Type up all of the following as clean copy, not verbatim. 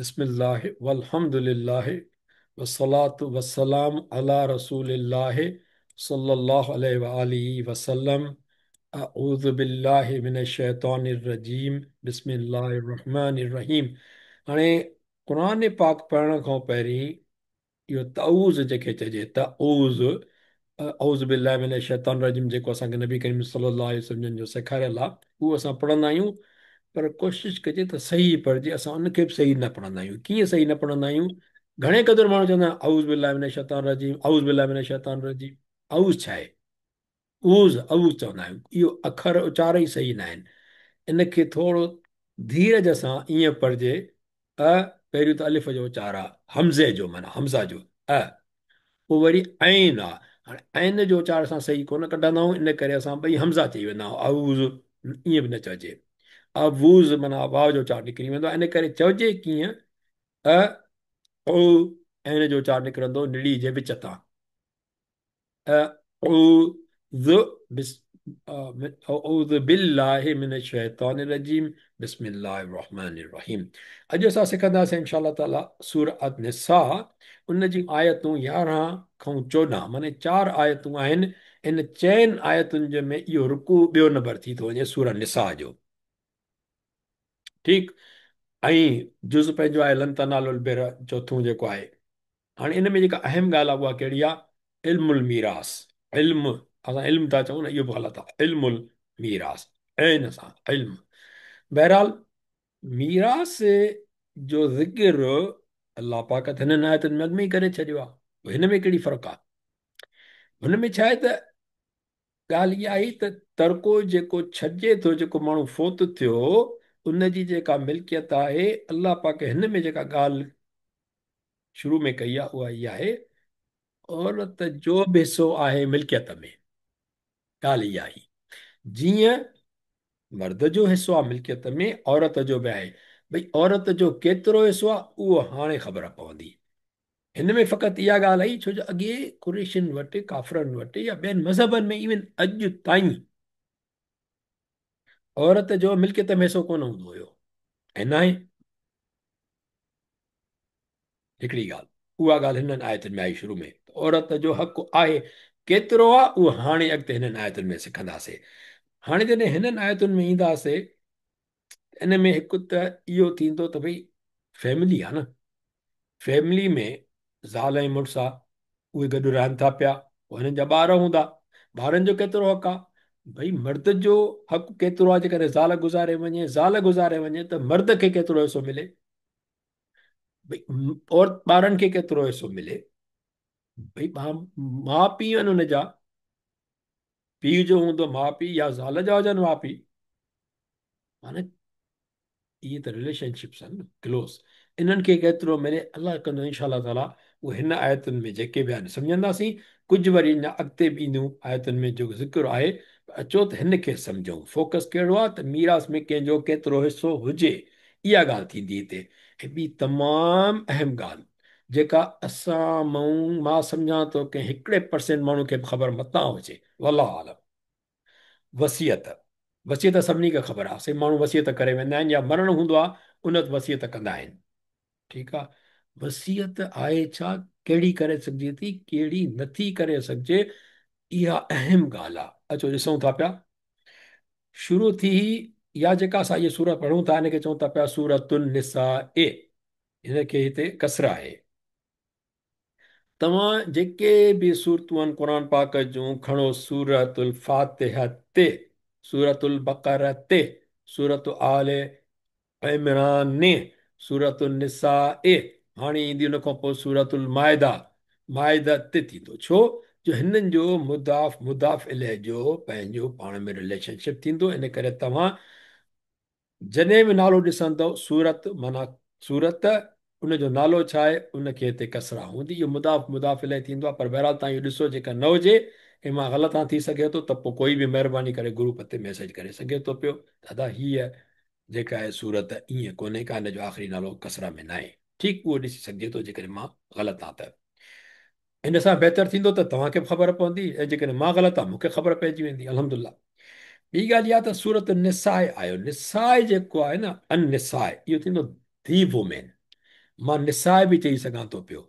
बिस्मिल्लाह वल्हम्दुलिल्लाह वस्सलातु वस्सलाम अला रसूलिल्लाह सल्लल्लाहु अलैहि व आलिहि वसल्लम। अऊज़ु बिल्लाहि मिनश शैतानिर रजीम। बिस्मिल्लाहिर रहमानिर रहीम। हाणे क़ुरान पाक पढ़ण खां पहिरीं इहो तऊज़ जेके चइजे तऊज़ औज़ बिल्लाहि मिनश शैतानिर रजीम जेको असांखे नबी करीम सल्लल्लाहु अलैहि वसल्लम जो सेखारियल आहे उहो असां पढ़ंदा आहियूं। पर कोशिशि कजे त सही पढ़िजे। असां उनखे बि सही न पढ़ंदा आहियूं। कीअं सही न पढ़ंदा आहियूं? घणे क़दुरु माण्हू चवंदा आहिनि औज़ बिल्लाहि मिनश शैतानिर रजीम, औज़ बिल्लाहि मिनश शैतानिर रजीम। औज़ छा आहे? औज़ चवंदा आहियूं। इहो अखर उचार ई सही न आहिनि। इनखे थोरो धीरज सां ईअं पढ़िजे। अ पहिरियों त अलिफ जो उचार आहे, हमज़े जो माना हमज़ा जो अ, पोइ वरी ऐन आहे। हाणे ऐन जो उचार असां सही कोन कढंदा आहियूं, इन करे असां ॿई हमज़ा चई वेंदा आहियूं। औज़ ईअं बि न चइजे। अवूज़ माना वाव जो उचार निकिरी वेंदो आहे। इन करे चइजे कीअं? अ ओ ऐन जो उचार निकिरंदो निड़ी जे विच तां। अऊज़ु बिस अऊज़ु बिल्लाहि मिनश शैतानिर रजीम। बिस्मिल्लाहिर रहमानिर रहीम। अॼु असां सिखंदासीं इंशा अल्लाह ताला सूरत निसा। उन जी आयतूं 11 खां 14 माने 4 आयतूं आहिनि। इन 4 आयतुनि जे में इहो रुकू ॿियो नंबर थी थो वञे सूरत निसा जो। ठीकु। ऐं जुज़ पंहिंजो आहे लन तनालुल बिर चोथों जेको आहे। हाणे इन में जेका अहम ॻाल्हि आहे उहा कहिड़ी आहे? इल्मुल मीरास। इल्मु, असां इल्मु था चऊं न, इहो बि ग़लति आहे। इल्मुल मीरास ऐं सां इल्मु। बहरहाल मीरास जो ज़िक्र अलाह पाक त हिननि आयतुनि में अॻु में ई करे छॾियो आहे। हिन में कहिड़ी फ़र्क़ु आहे? हुन में छा आहे त ॻाल्हि इहा आई त तड़को जेको छॾिजे थो, जेको माण्हू फोत थियो, उनजी जेका मिल्कियत आहे, अलाह पाक हिन में जेका ॻाल्हि शुरू में कई आहे उहा इहा आहे, औरत जो बि हिसो आहे मिल्कियत में। ॻाल्हि इहा आई। जीअं मर्द जो हिसो आहे मिल्कियत में, औरत जो बि आहे। भई औरत जो केतिरो हिसो आहे उहो हाणे ख़बर पवंदी। हिन में फ़क़ति इहा ॻाल्हि आई छो जो अॻे कुरेशियुनि वटि, काफ़रनि वटि या ॿियनि मज़हबनि में इवन अॼु ताईं औरत जो मिल्कियत में हिसो कोन हूंदो हुयो। ऐं न आहे हिकिड़ी ॻाल्हि, उहा ॻाल्हि हिननि आयतुनि में आई शुरू में। औरत जो हक़ु आहे केतिरो आहे उहो हाणे अॻिते हिननि आयतुनि में सिखंदासीं। हाणे जॾहिं हिननि आयतुनि में ईंदासीं, इन में हिकु त इहो थींदो त भई फैमिली आहे न, फैमिली में ज़ाल ऐं मुड़ुसु आहे, उहे गॾु रहनि था पिया, पोइ हिननि जा ॿार हूंदा, ॿारनि जो केतिरो हक़ु आहे? भई मर्द जो हक़ु केतिरो आहे? जेकॾहिं ज़ाल गुज़ारे वञे त मर्द खे केतिरो हिसो मिले? भई और ॿारनि खे केतिरो हिसो मिले? भई माउ पीउ आहिनि हुनजा, पीउ जो हूंदो माउ पीउ या ज़ाल जा हुजनि माउ पीउ, माने इहे त रिलेशनशिप्स आहिनि न, क्लोज़। इन्हनि खे केतिरो मिले अलाह कंदो इनशा ताला। उहे हिन आयतुनि में जेके बि आहिनि सम्झंदासीं। कुझु वरी अञा अॻिते बि ईंदियूं आयतुनि में जो ज़िक्र आहे। अचो त हिन खे सम्झूं। फोकस कहिड़ो आहे त मीरास में कंहिंजो केतिरो हिसो हुजे, इहा ॻाल्हि थींदी हिते। ऐं ॿी तमामु अहम ॻाल्हि जेका असां मां सम्झां थो कंहिं हिकिड़े परसेंट माण्हू खे ख़बर मतां हुजे, वल्लाहु आलम। वसियत। वसियत सभिनी खे ख़बर आहे। से माण्हू वसियत करे वेंदा आहिनि या मरणु हूंदो आहे उन वक़्तु वसियत कंदा आहिनि। ठीकु आहे। वसियत आहे छा, कहिड़ी करे सघिजे थी, कहिड़ी नथी करे सघिजे, इहा अहम ॻाल्हि आहे। अचो ॾिसूं था पिया। शुरू थी या जेका असां इहे सूरत पढ़ूं था हिनखे चऊं था पिया सूरतुन निसा ए। हिनखे हिते कसर आहे। तव्हां जेके बि सूरतूं आहिनि क़ुर पाक जूं खणो सूरतुल फातिहा ते, सूरतुल बक़रा ते, सूरत आले इमरान ने, सूरतुल निसा ए, हाणे ईंदी उन खां पोइ सूरतुल माइदा। माइदा ते थींदो छो जो हिननि जो मुदाफ़ इलैह जो पंहिंजो पाण में रिलेशनशिप थींदो। इन करे तव्हां जॾहिं बि नालो ॾिसंदव सूरत माना सूरत, उनजो नालो छा आहे उनखे हिते कसरा हूंदी। इहो मुदाफ़ इलैह थींदो आहे। पर बहरहाल तव्हां इहो ॾिसो जेका न हुजे ऐं मां ग़लति थी सघे थो त पोइ कोई बि महिरबानी करे ग्रुप ते मैसेज करे सघे थो पियो, दादा हीअ जेका आहे सूरत ईअं कोन्हे का, हिन जो आख़िरी नालो कसरा में न आहे। ठीकु, उहो ॾिसी सघिजे थो जेकॾहिं मां ग़लति आहियां त। हिन सां बहितर थींदो त तव्हांखे बि ख़बर पवंदी, ऐं जेकॾहिं मां ग़लति आहे मूंखे ख़बर पइजी वेंदी, अल्हम्दुलिल्लाह। ॿी ॻाल्हि इहा त सूरत निसाए आयो। निसाए जेको आहे न, अन निसाए इहो थींदो दी वुमेन। मां निसाए बि चई सघां थो पियो,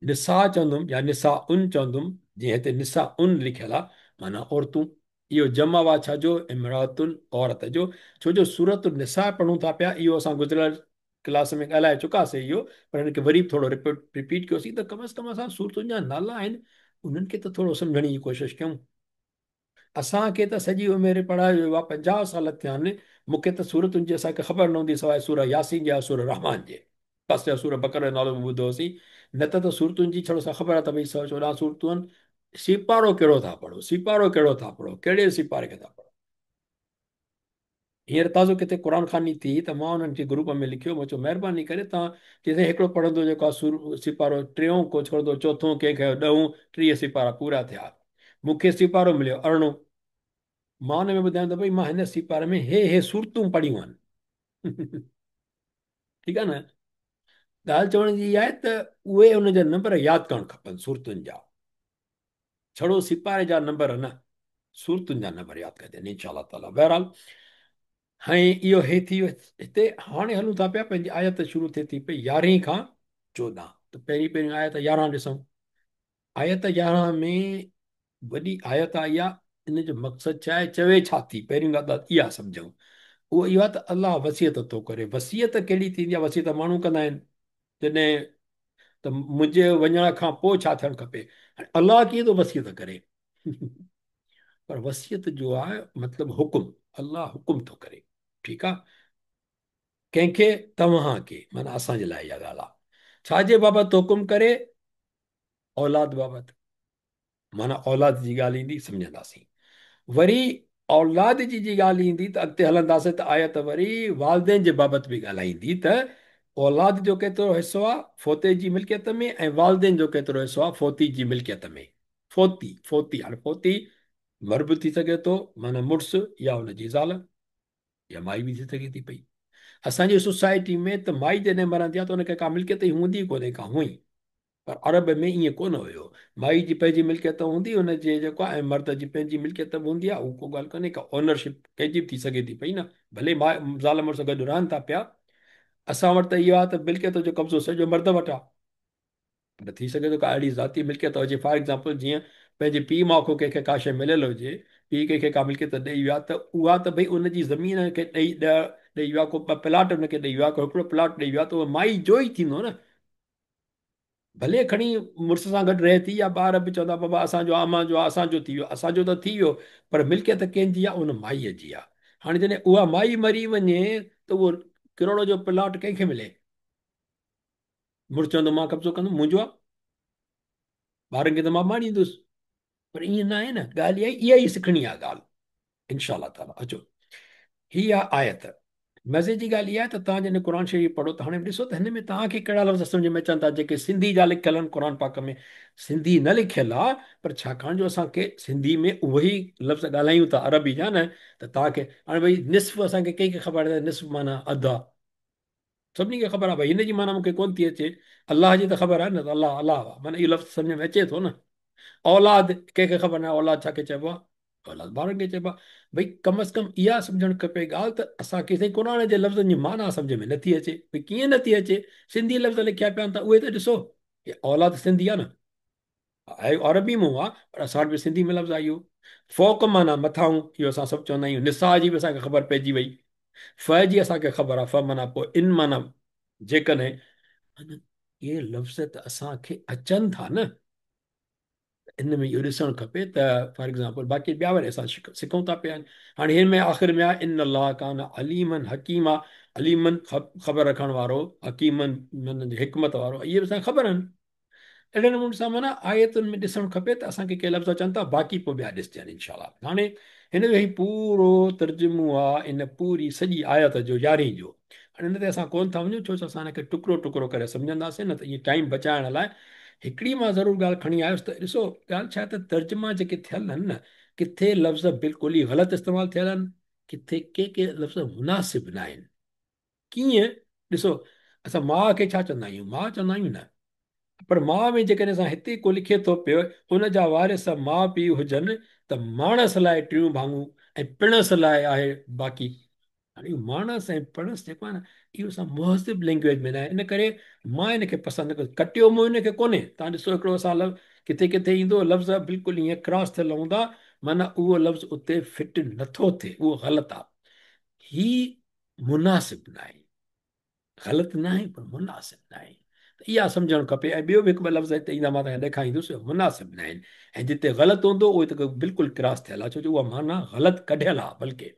निसा चवंदुमि या निसा उन चवंदुमि, जीअं हिते निसा उन लिखियल आहे, माना औरतूं। इहो जमा वा छा जो, इमरातुन औरत जो। छो जो सूरत निसा पढ़ूं था पिया, इहो असां गुज़िरियल क्लास में ॻाल्हाए चुकासीं इहो, पर हिनखे वरी थोरो रिपीट कयोसीं त कम से कम असां सूरतुनि जा नाला आहिनि उन्हनि खे त थोरो सम्झण जी कोशिशि कयूं। असांखे त सॼी उमिरि पढ़ायो वियो आहे, 50 साल थिया आहिनि, मूंखे त सूरतुनि जी असांखे ख़बर न हूंदी सवाइ सूर यासीन जा, सूर रहमान जे, बसि या सूर बकर जो नालो बि ॿुधो होसीं। न त सूरतुनि जी छड़ो असां ख़बर आहे त भई 114 सूरतूं आहिनि। सिपारो कहिड़ो था पढ़ो, सिपारो कहिड़ो था पढ़ो, कहिड़े सिपारे खे था पढ़ो। हींअर ताज़ो किथे क़ुर खानी थी त मां हुननि खे ग्रुप में लिखियो, मां चयो महिरबानी करे तव्हां किथे हिकिड़ो पढ़ंदो जेको आहे सिपारो टियों को छोड़ंदो चोथों, कंहिंखे ॾहों, 30 सिपारा पूरा थिया। मूंखे सिपारो मिलियो अरिड़ों। मां हुन में ॿुधायां त भई मां हिन सिपारे में हे सूरतूं पढ़ियूं आहिनि। ठीकु आहे न। ॻाल्हि चवण जी इहा आहे त उहे हुनजा नंबर यादि करणु खपनि सूरतुनि जा, छड़ो सिपारे जा नंबर न, सूरतुनि जा नंबर यादि कजनि इंशा ताला। बहरहाल हाणे इहो हे थी वियो हिते। हाणे हलूं था पिया, पंहिंजी आयत शुरू थिए थी पई 11 खां 14। त पहिरीं पहिरीं आयत 11 ॾिसूं। आयत 11 में वॾी आयत आई आहे। इन जो मक़सदु छा आहे, चवे छा थी, पहिरीं ॻाल्हि त इहा सम्झूं। उहो इहो आहे त अलाह वसियत थो करे। वसियत कहिड़ी थींदी आहे, वसियत माण्हू कंदा आहिनि जॾहिं, त मुंहिंजे वञण खां पोइ छा थियणु खपे। हाणे अलाह कीअं थो वसियत करे। पर वसियत जो आहे मतिलबु हुकुम, अलाह हुकुम थो करे। ठीकु आहे। कंहिंखे, तव्हांखे, माना असांजे लाइ इहा ॻाल्हि आहे। छाजे बाबति हुकुम करे, औलाद बाबति, माना औलाद जी ॻाल्हि ईंदी, सम्झंदासीं। वरी औलाद जी ॻाल्हि ईंदी त अॻिते हलंदासीं त आयत वरी वालदेन जे बाबति बि ॻाल्हाईंदी त औलाद जो केतिरो हिसो आहे फोते जी मिल्कियत में, ऐं वालदेन जो केतिरो हिसो आहे फोती जी मिल्कियत में। फोती फोती हाणे फोती मर्द बि थी सघे थो, माना मुड़ुसु या हुनजी ज़ाल, या माई बि थी सघे थी पई। असांजी सोसाइटी में त माई जॾहिं मरंदी आहे त हुनखे का मिल्कियत ई हूंदी कोन्हे का हुई। पर अरब में ईअं कोन हुयो। माई जी पंहिंजी मिल्कियत हूंदी, हुनजे जेको आहे, ऐं मर्द जी पंहिंजी मिल्कियत बि हूंदी आहे। उहा को ॻाल्हि कोन्हे, का ओनरशिप कंहिंजी बि थी सघे थी पई न, भले मां ज़ाल मुड़ुस गॾु रहनि था पिया। असां वटि त इहो आहे त मिल्कियत जो कब्ज़ो सॼो मर्द वटि आहे। पर थी सघे थो का अहिड़ी ज़ाती मिल्कियत हुजे, फॉर एग्ज़ाम्पल जीअं पंहिंजे पीउ माउ खे कंहिंखे का शइ मिलियल हुजे, पीउ कंहिंखे का मिल्कियत ॾेई वियो आहे, त उहा त भई उनजी ज़मीन खे ॾेई वियो आहे, को ॿ प्लाट हुनखे ॾेई वियो आहे, को हिकिड़ो प्लाट ॾेई वियो आहे, त उहो माई जो ई थींदो न। भले खणी मुड़ुस सां गॾु रहे थी, या ॿार बि चवंदा बाबा असांजो अम्मा जो आहे, असांजो थी वियो, असांजो त थी वियो, पर मिल्कियत कंहिंजी आहे, उन माईअ जी आहे। हाणे जॾहिं उहा माई मरी वञे त उहो किरोड़ जो प्लाट कंहिंखे मिले। मुड़ुस चवंदो मां कब्ज़ो कंदुमि, मुंहिंजो आहे, ॿारनि खे त मां माणींदुसि। पर ईअं न आहे न, ॻाल्हि इहा ई सिखणी आहे ॻाल्हि। इनशा ताला अचो, हीअ आहे आयत। मज़े जी ॻाल्हि इहा आहे त तव्हां जॾहिं क़ुर शरीफ़ पढ़ो त हाणे ॾिसो त हिन में तव्हांखे कहिड़ा लफ़्ज़ सम्झ में अचनि था जेके सिंधी जा लिखियल आहिनि क़ुर पाक में। सिंधी न लिखियल आहे, पर छाकाणि जो असांखे सिंधी में उहे ई लफ़्ज़ ॻाल्हायूं था अरबी जा न, त तव्हांखे हाणे भई निस्फ़ असांखे कंहिंखे ख़बर आहे त निस्फ़ माना अधु आहे। सभिनी खे ख़बर आहे भई हिन जी माना मूंखे कोन थी अचे। अलाह जी त ख़बर आहे न, त अलाह अलाह आहे, माना इहो लफ़्ज़ सम्झ में अचे थो न। औलाद कंहिंखे ख़बर न आहे औलाद छाखे चइबो आहे, औलाद ॿारनि खे चइबो आहे। भई कम से कम इहा सम्झणु खपे ॻाल्हि त असांखे साईं क़ुर जे लफ़्ज़नि जी माना सम्झ में नथी अचे। भई कीअं नथी अचे, सिंधी लफ़्ज़ लिखिया पिया आहिनि त उहे त ॾिसो, हे औलाद सिंधी आहे न, आहे अरबी में आहे, पर असां वटि बि सिंधी में लफ़्ज़ आहे इहो। फ़ौक़ माना मथां, इहो असां सभु चवंदा आहियूं। निसा जी बि असांखे ख़बर पइजी वई। फ़ जी असांखे ख़बर आहे, फ़ माना पोइ इन माना जेकॾहिं। इहे लफ़्ज़ त असांखे अचनि था न, इन में इहो ॾिसणु खपे त फॉर एग्ज़ाम्पल बाक़ी ॿिया वरी असां सिखूं था पिया। हाणे हिन में आख़िर में आहे इन अलाह कान अलीमन हकीम आहे। अलीमन ख़बर रखण वारो, हकीमन माना हिकमत वारो, इहे बि असांखे ख़बर आहिनि। अहिड़े नमूने सां माना आयतुनि में ॾिसणु खपे त असांखे के लफ़्ज़ अचनि था, बाक़ी पोइ ॿिया ॾिसजनि इनशा। हाणे हिन जो ई पूरो तर्जुमो आहे इन पूरी सॼी आयत जो 11 जो। हाणे हिन ते असां कोन था वञूं, छो त असां हिनखे टुकड़ो टुकड़ो करे सम्झंदासीं न, त इअं टाइम बचाइण लाइ हिकिड़ी मां ज़रूरु ॻाल्हि खणी आयुसि। त ॾिसो ॻाल्हि छा आहे त तर्जुमा जेके थियल आहिनि न, किथे लफ़्ज़ बिल्कुलु ई ग़लति इस्तेमालु थियल आहिनि, किथे के लफ़्ज़ मुनासिब न आहिनि। कीअं, ॾिसो असां माउ खे छा चवंदा आहियूं, माउ चवंदा आहियूं न, पर माउ में जेकॾहिं असां हिते को लिखे थो पियो, हुन जा वारिस माउ पीउ हुजनि त माणस लाइ टियूं भाङूं, ऐं पिणस लाइ आहे बाक़ी। हाणे मानस ऐं पणस जेको आहे न, इहो असां मुहज़िब लैंग्वेज में न आहे, इन करे मां हिनखे पसंदि न कयो। कटियो मुंहुं हिनखे कोन्हे। तव्हां ॾिसो हिकिड़ो असां किथे किथे ईंदो लफ़्ज़ बिल्कुलु ईअं क्रॉस थियल हूंदा, माना उहो लफ़्ज़ उते फिट नथो थिए, उहो ग़लति आहे। ही मुनासिब न आहे। ग़लति न आहे पर मुनासिब न आहे। त इहा सम्झणु खपे। ऐं ॿियो बि हिकु ॿ लफ़्ज़ हिते ईंदा, मां तव्हांखे ॾेखारींदुसि, मुनासिब न आहिनि। ऐं जिते ग़लति हूंदो उहो त बिल्कुलु क्रॉस थियल आहे, छो जो उहा माना ग़लति कढियल आहे बल्कि।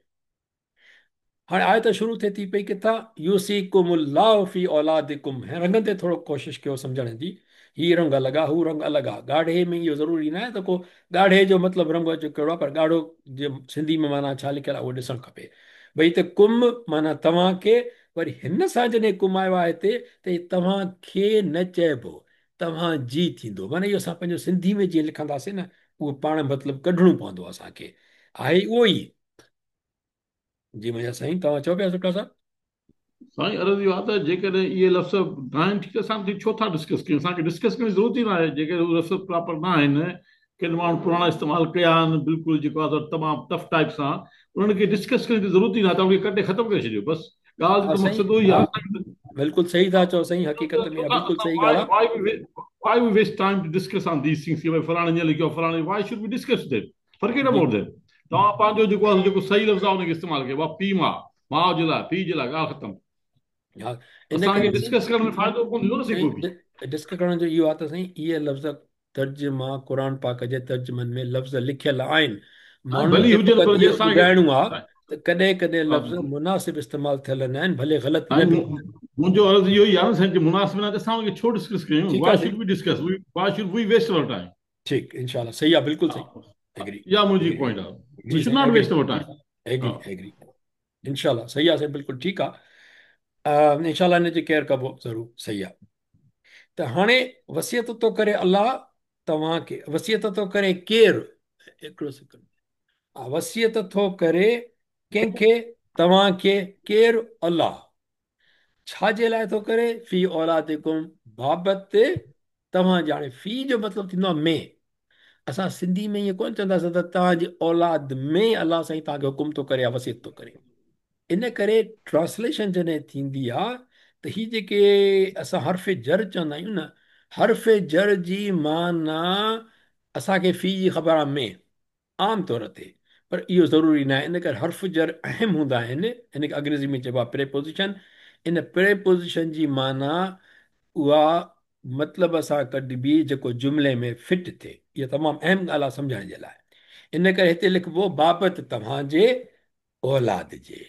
हाणे आयत शुरू थिए थी पई किथां, यूसीकुमुल्लाहु फी औलादिकुम। रंगनि ते थोरो कोशिशि कयो सम्झण जी। ही रंग अलॻि आहे, हू रंग अलॻि आहे। ॻाढ़े में इहो ज़रूरी न आहे त को ॻाढ़े जो मतिलबु रंग जो कहिड़ो आहे, पर ॻाढ़ो जे सिंधी में माना छा लिखियलु आहे उहो ॾिसणु खपे। भई हिते कुम माना तव्हांखे, वरी हिन सां जॾहिं कुम आयो आहे हिते, त हे तव्हांखे न चइबो, तव्हां जी थींदो। माना इहो असां पंहिंजो सिंधी में जीअं लिखंदासीं न, उहो पाण मतिलबु कढणो पवंदो असांखे। आहे उहो ई। जी मुंहिंजा साईं, तव्हां चओ पिया सुठा सां। साईं अर्ज़ु इहो आहे त जेकॾहिं इहे लफ़्ज़ न आहिनि ठीकु आहे, असां छो था डिस्कस कयूं? असांखे डिस्कस करण जी ज़रूरत ई न आहे। जेके उहे लफ़्ज़ प्रॉपर न आहिनि, किन माण्हू पुराणा इस्तेमालु कया आहिनि बिल्कुलु जेको आहे तमामु टफ टाइप सां, उन्हनि खे डिस्कस करण जी ज़रूरत ई न आहे। तव्हां उनखे कटे ख़तमु करे छॾियो बसि। ॻाल्हि हा जो त साईं, मक़सदु उहो ई हा, आहे। बिल्कुलु सही था चओ साईं, हक़ीक़त में इहा बिल्कुलु सही ॻाल्हि आहे। Why we waste time to discuss on these things? फलाणे ईअं लिखियो, फलाणे, why should we discuss them? Forget ji about them. तव्हां पंहिंजो जेको आहे जेको सही लफ़्ज़ आहे उनखे इस्तेमालु कयो। पीउ माउ, माउ जे लाइ, पीउ जे लाइ, ॻाल्हि ख़तमु। हा, इन असांखे करे साईं, डिस्कस करण में फ़ाइदो कोन थींदो न साईं कोई बि। डिस्क करण जो इहो आहे त साईं, इहे लफ़्ज़ तर्जुमा क़ुर पाक जे तर्जुमनि में लफ़्ज़ लिखियल आहिनि। हा माण्हुनि भली खे हुजनि पर फ़क़ति जे इहो असांखे ॿुधाइणो आहे त कॾहिं कॾहिं हा, लफ़्ज़ मुनासिब इस्तेमालु थियल न आहिनि, भले ग़लति साईं न बि हुजनि। मुंहिंजो अर्ज़ु इहो ई आहे न साईं, कि मुनासिब न आहे त असां उनखे छो डिस्कस कयूं? ठीकु Why आहे should साईं, we discuss? Why should we waste our time? ठीकु, इनशाला सही आहे, बिल्कुलु सही। एग्री, इहा मुंहिंजी एग्री। पॉइंट आहे। We जी should साईं, not agree, waste our time. हा, एग्री, एग्री। इनशाला सही आहे साईं, बिल्कुलु ठीकु आहे। इनशाला हिन जी केयर कबो ज़रूरु, सही आहे। त हाणे वसियत थो करे अलाह तव्हांखे, वसियत थो करे केरु, हिकिड़ो सेकंड, वसियत थो करे कंहिंखे, तव्हांखे, केरु, अलाह। छाजे लाइ थो करे? फी औलादिकुम, बाबति तव्हांजे। हाणे फी जो मतिलबु थींदो आहे में। असां सिंधी में ईअं कोन चवंदासीं त तव्हांजी औलाद में अलाह साईं तव्हांखे हुकुम थो करे या वसियत थो करे। इन करे ट्रांसलेशन जॾहिं थींदी आहे त ही जेके असां हर्फ़ जर चवंदा आहियूं न, हर्फ़ जर जी माना असांखे फ़ी जी ख़बर आहे में, आम तौर ते। पर इहो ज़रूरी न आहे। इन करे हर्फ़ जर अहम हूंदा आहिनि। हिनखे अंग्रेज़ी में चइबो आहे प्रेपोज़िशन। इन प्रेपोज़िशन जी माना उहा मतिलबु सां कढिबी जेको जुमिले में फिट थिए। इहा तमामु अहम ॻाल्हि आहे सम्झण जे लाइ। इन करे हिते लिखिबो बाबति तव्हांजे औलाद जे।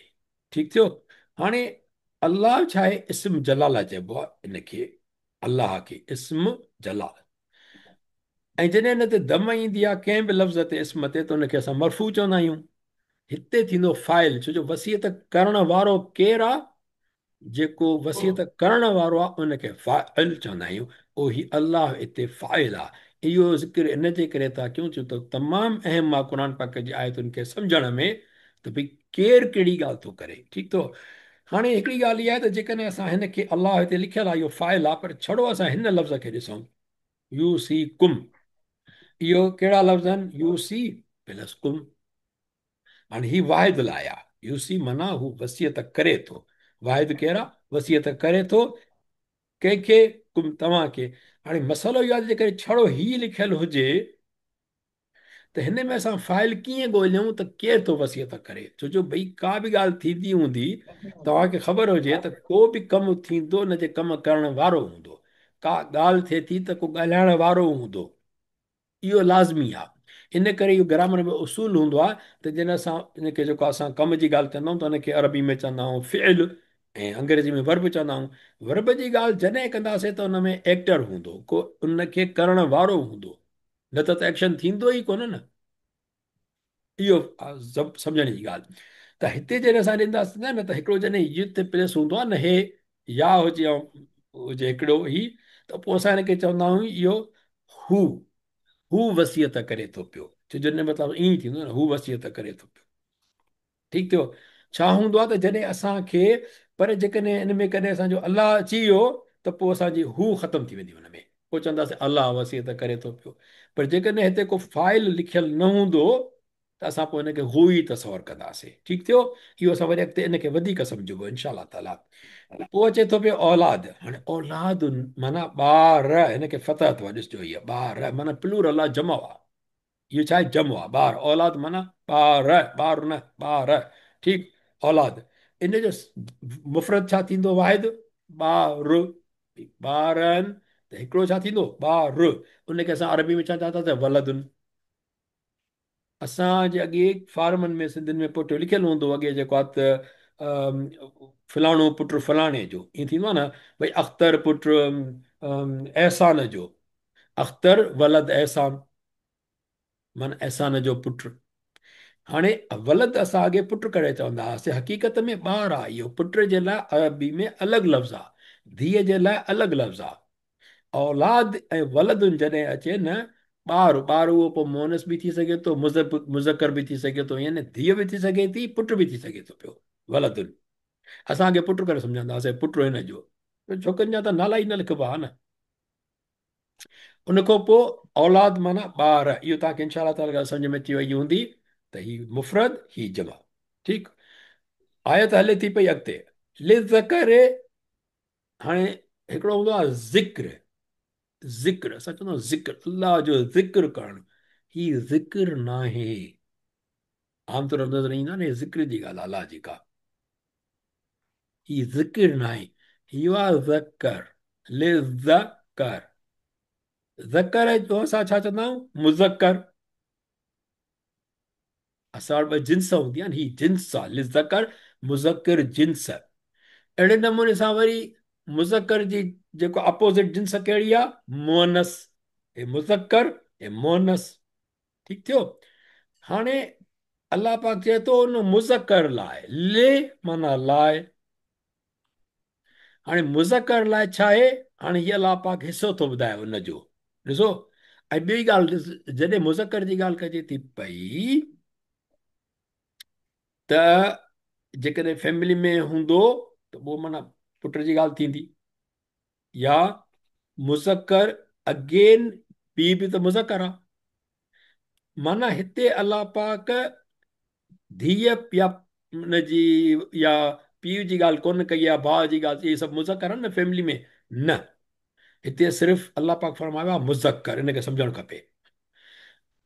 ठीकु थियो। हाणे अलाह छा आहे? इस्म जलाला चइबो आहे इनखे। अलाह खे इस्म जलाल। ऐं जॾहिं हिन ते दम ईंदी आहे कंहिं बि लफ़्ज़ ते, इस्म ते, त उनखे असां मरफ़ू चवंदा आहियूं। हिते थींदो फ़ाइल, छो जो वसियत करण वारो केरु आहे? जेको वसियत करण वारो आहे उनखे फ़ाइल चवंदा आहियूं। उहो अलाह हिते फ़ाइल आहे। इहो ज़िक्र इन जे करे था कयूं छो त तमामु अहम आहे क़ुर पाक जी आयतुनि खे सम्झण में, त भई केरु कहिड़ी ॻाल्हि थो करे। ठीकु थो। हाणे हिकिड़ी ॻाल्हि इहा आहे त जेकॾहिं असां हिनखे अलाह हिते लिखियलु आहे, इहो फ़ाइल आहे, पर छड़ो असां हिन लफ़्ज़ खे ॾिसूं, यू सी कुम, इहो कहिड़ा लफ़्ज़ आहिनि? यू सी प्लस कुम। हाणे ही वाहिद लाइ आहे। यूसी माना हू वसियत करे थो। वाहिद केरु आहे? वसियत करे थो कंहिंखे? कुम, तव्हांखे। हाणे मसइलो इहो आहे जेकॾहिं छड़ो ही लिखियलु हुजे त हिन में असां फ़ाइल कीअं ॻोल्हियूं त केरु थो वसियत करे? छो जो भई का बि ॻाल्हि थींदी हूंदी, तव्हांखे ख़बर हुजे त को बि कमु थींदो न, जे कमु करण वारो हूंदो। का ॻाल्हि थिए थी त को ॻाल्हाइण वारो हूंदो। इहो लाज़मी आहे। इन करे इहो ग्रामर में उसूल हूंदो आहे त जॾहिं असां इनखे जेको असां कम जी ॻाल्हि कंदा आहियूं त हुनखे अरबी में चवंदा आहियूं फ़िअल, ऐं अंग्रेज़ी में वर्ब चवंदा आहियूं। वर्ब जी ॻाल्हि जॾहिं कंदासीं त हुन में एक्टर हूंदो, को उनखे करण वारो हूंदो, न त एक्शन थींदो ई कोन न। इहो सम्झण जी ॻाल्हि। त हिते जॾहिं असां ॾींदासीं न त हिकिड़ो जॾहिं युथ प्लेस हूंदो आहे न, हे या हुजे ऐं हुजे हिकिड़ो ही, त पोइ असां हिनखे चवंदा आहियूं इहो हू। हू वसियत करे थो पियो। छो जो हिन मतिलबु ईअं ई थींदो न, हू वसियत करे थो पियो। ठीकु थियो। छा हूंदो आहे त जॾहिं असांखे, पर जेकॾहिं हिन में कॾहिं असांजो अलाह अची वियो त पोइ असांजी हू ख़तमु थी वेंदी हुन में। पोइ चवंदासीं अलाह वसियत करे थो पियो। पर जेकॾहिं हिते को फ़ाइल लिखियलु न हूंदो त असां पोइ हिनखे हू ई तसवर कंदासीं। ठीकु थियो? इहो असां वरी अॻिते हिनखे वधीक सम्झिबो इनशा ताला। पोइ अचे थो पियो औलाद। हाणे औलाद माना ॿार, हिनखे फतह अथव, ॾिसजो इहा ॿार माना प्लूरल आहे, जमो आहे। इहो छा आहे? जमो आहे। ॿार औलाद माना ॿार, ॿार न ॿार। ठीकु? औलाद इन जो मुफ़रत छा थींदो? वाहिद, ॿार। ॿारनि त हिकिड़ो छा थींदो? ॿार। उनखे असां अरबी में छा चवंदासीं? वलदुन। असांजे अॻे फार्मनि में सिंधियुनि में पुटु लिखियलु हूंदो अॻे जेको आहे त अम, फलाणो पुटु फलाणे जो, ईअं थींदो आहे न। भई अख्तर पुटु एहसान जो। अख्तर वलद एहसान, माना एहसान जो पुटु। हाणे वलद असां अॻे पुटु करे चवंदा हुआसीं, हक़ीक़त में ॿार आहे इहो। पुट जे लाइ अरबी में अलॻि लफ़्ज़ आहे, धीअ जे लाइ अलॻि लफ़्ज़ आहे। औलाद ऐं वलदुनि जॾहिं अचे न, ॿार, ॿार उहो पोइ मोनस बि थी सघे थो, मुज़कर बि थी सघे थो, यानी धीअ बि थी सघे थी, पुटु बि थी सघे थो पियो। वलदुनि असां अॻे पुटु करे सम्झंदा हुआसीं, पुटु हिन जो। छोकिरियुनि जा त नाला ई न लिखिबा आहे न। उन खां पोइ औलाद माना ॿार। इहो तव्हांखे इनशा ताला सम्झ में अची वई हूंदी त ही मुफ़रद, ही जमा। ठीकु? आयत हले थी पई अॻिते। लिज़कर, हाणे हिकिड़ो हूंदो आहे ज़िक्र। ज़िक्र असां चवंदा आहियूं ज़िक्र, अलाह जो ज़िक्र करणु। ही ज़िक्र न आहे। आमतौर नज़र ईंदा न ज़िक्र जी ॻाल्हि, अलाह जी का। ही ज़िक्र न आहे, इहो आहे ज़कर। लिज़कर। ज़कर जो असां छा चवंदा आहियूं? मुज़कर। असां वटि ॿ जिन्स हूंदी आहे न, ही जिन्स आहे लिज़कर, मुज़कर जिन्स। अहिड़े नमूने सां वरी मुज़कर जी जेको अपोज़िट जिन्स कहिड़ी आहे? मोनस। हे मुज़कर, हे मोनस। ठीकु थियो? हाणे अलाह पाक चए थो उन मुज़कर लाइ, ले माना लाइ। हाणे मुज़कर लाइ छा आहे? हाणे हीअ अलाह पाक हिसो थो ॿुधाए उनजो। ॾिसो, ऐं ॿी ॻाल्हि ॾिस, जॾहिं मुज़कर जी ॻाल्हि कजे थी पई त जेकॾहिं फैमिली में हूंदो त उहो माना पुट जी ॻाल्हि थींदी। या मुज़कर अगेन, पी बि त मुज़कर आहे। माना हिते अलाह पाक धीअ या हुनजी या पीउ जी ॻाल्हि कोन कई आहे, भाउ जी ॻाल्हि, इहे सभु मुज़कर आहिनि न फैमिली में। न, हिते सिर्फ़ु अलाह पाक फरमायो आहे मुज़कर। हिनखे सम्झणु खपे।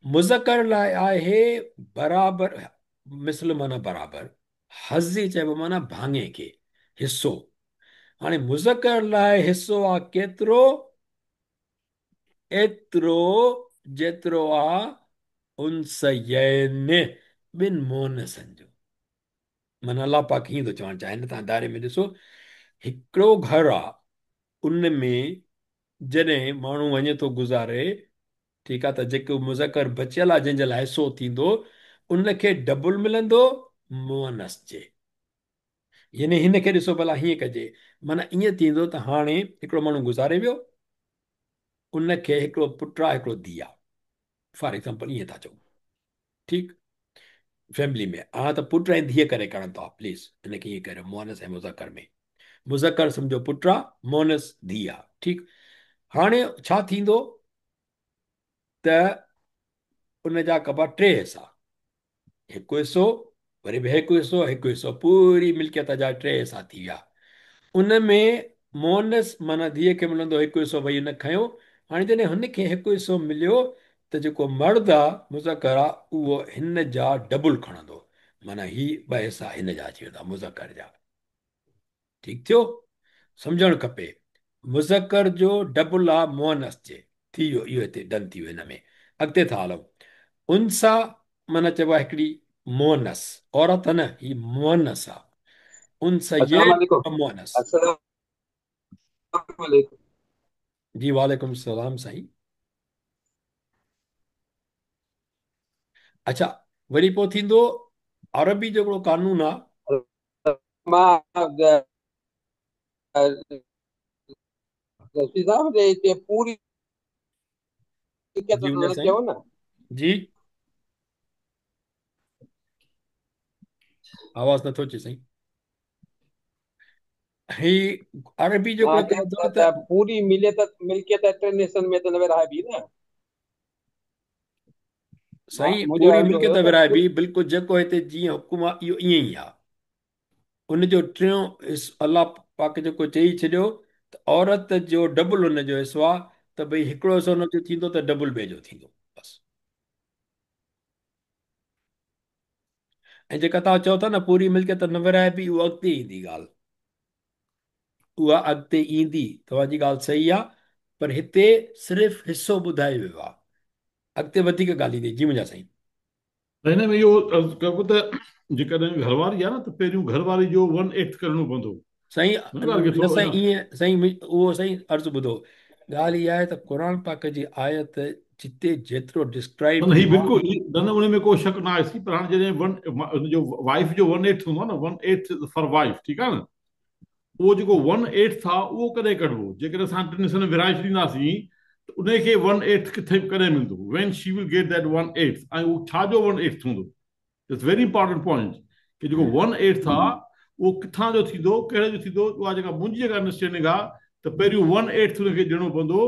मुज़कर लाइ आहे बराबरि, मिसल माना बराबरि, हज़ी चइबो माना भाङे खे, हिसो। हाणे मुज़कर लाइ हिसो आहे केतिरो? एतिरो जेतिरो आहे उनसयैन, ॿिनि मोनसनि जो। माना अलाह पाक हीअं थो चवणु चाहे, तव्हां दायरे में ॾिसो, हिकिड़ो घर आहे, उन में जॾहिं माण्हू वञे थो गुज़ारे, ठीकु आहे, त जेको मुज़कर बचियल आहे जंहिंजे लाइ हिसो थींदो, उनखे डबल मिलंदो मोनस जे। यानी हिनखे ॾिसो भला हीअं कजे, माना ईअं थींदो त हाणे हिकिड़ो माण्हू गुज़ारे वियो, उनखे हिकिड़ो पुटु आहे, हिकिड़ो धीउ आहे, फॉर एग्ज़ाम्पल ईअं था चऊं। ठीकु? फैमिली में हा त पुट ऐं धीअ करे करणु था प्लीज़, हिनखे ईअं करियो मोनस ऐं मुज़कर में। मुज़कर सम्झो पुटु आहे, मोनस धीउ आहे। ठीकु? हाणे छा थींदो त उन जा कबा टे हिसा, हिकु हिसो, वरी बि हिकु हिसो, पूरी मिल्कियत जा टे हिसा थी विया। उन में मोनस माना धीअ खे मिलंदो हिकु हिसो, भई हिन खयो। हाणे जॾहिं हुनखे हिकु हिसो मिलियो त जेको मर्द आहे मुज़कर आहे, उहो हिन जा डबल खणंदो, माना ही ॿ हिसा हिन जा अची वेंदा मुज़कर जा। ठीकु थियो? सम्झणु खपे, मुज़कर जो डबल आहे मोनस जे। थी वियो, इहो हिते डन थी वियो। हिन में अॻिते था हलूं। उनसा माना चइबो आहे हिकिड़ी मोनस, औरत न, ही मोनस आहे। उनसा ये अस्सलाम वालेकुम। मोनस। अस्सलाम वालेकुम। जी वालेकुम सलाम साईं। अच्छा, वरी पोइ थींदो अरबी जो हिकिड़ो कानून आहे। मां रफ़ी साहब ने हिते पूरी जी मिल्कियत उन न साईं। चयो न। जी आवाज़ नथो अचे साईं। ही अरबी जो मां हिकिड़ो चयो काइदो आहे त त पूरी मिल्कियत टिनि हिसनि में त न विरहाइबी न। साईं मुंहिंजो पूरी अर्ज़ु मिल्कियत हुयो त विराए बि बिल्कुलु जेको हिते जीअं हुकुम आहे इहो ईअं ई आहे। उनजो टियों अलाह पाक जेको चई छॾियो त औरत जो डबल हुनजो हिसो आहे, त भई हिकिड़ो हिसो हुनजो थींदो त डबल ॿिए जो थींदो बसि। ऐं जेका तव्हां चओ था न पूरी मिल्कियत न विराइबी, उहा अॻिते ईंदी ॻाल्हि, उहा अॻिते ईंदी। तव्हांजी ॻाल्हि सही आहे, पर हिते सिर्फ़ु हिसो ॿुधायो वियो आहे, अॻिते वधीक ॻाल्हि ईंदी। जी मुंहिंजा साईं। त हिन में इहो अर्ज़ु कबो त जेकॾहिं घरवारी आहे न त पहिरियों घरवारी जो 1/8 करणो पवंदो। साईं मुंहिंजी ॻाल्हि खे न थोरो साईं ईअं साईं उहो साईं अर्ज़ु ॿुधो। ॻाल्हि इहा आहे त क़ुर पाक जी आयत जिते जेतिरो न डिस्क्राइब न, ही थियो आहे। बिल्कुलु न न, उन में को शक न आहे सी, पर हाणे जॾहिं जो वाइफ जो 1/8 हूंदो आहे न, 1/8 फॉर वाइफ, ठीकु आहे न, उहो जेको 1/8 आहे उहो कॾहिं कढिबो? जेकॾहिं असां टिनि हिसनि में विराए छॾींदासीं त उनखे 1/8 किथे कॾहिं मिलंदो? वेन शी विल गेट दैट 1/8, ऐं उहो छाजो 1/8 हूंदो? इट्स वेरी इंपॉर्टेंट पॉइंट कि जेको 1/8 आहे उहो किथां जो थींदो, कहिड़े जो थींदो? उहा जेका मुंहिंजी जेका अंडरस्टैंडिंग आहे त पहिरियों 1/8 हुनखे ॾियणो पवंदो,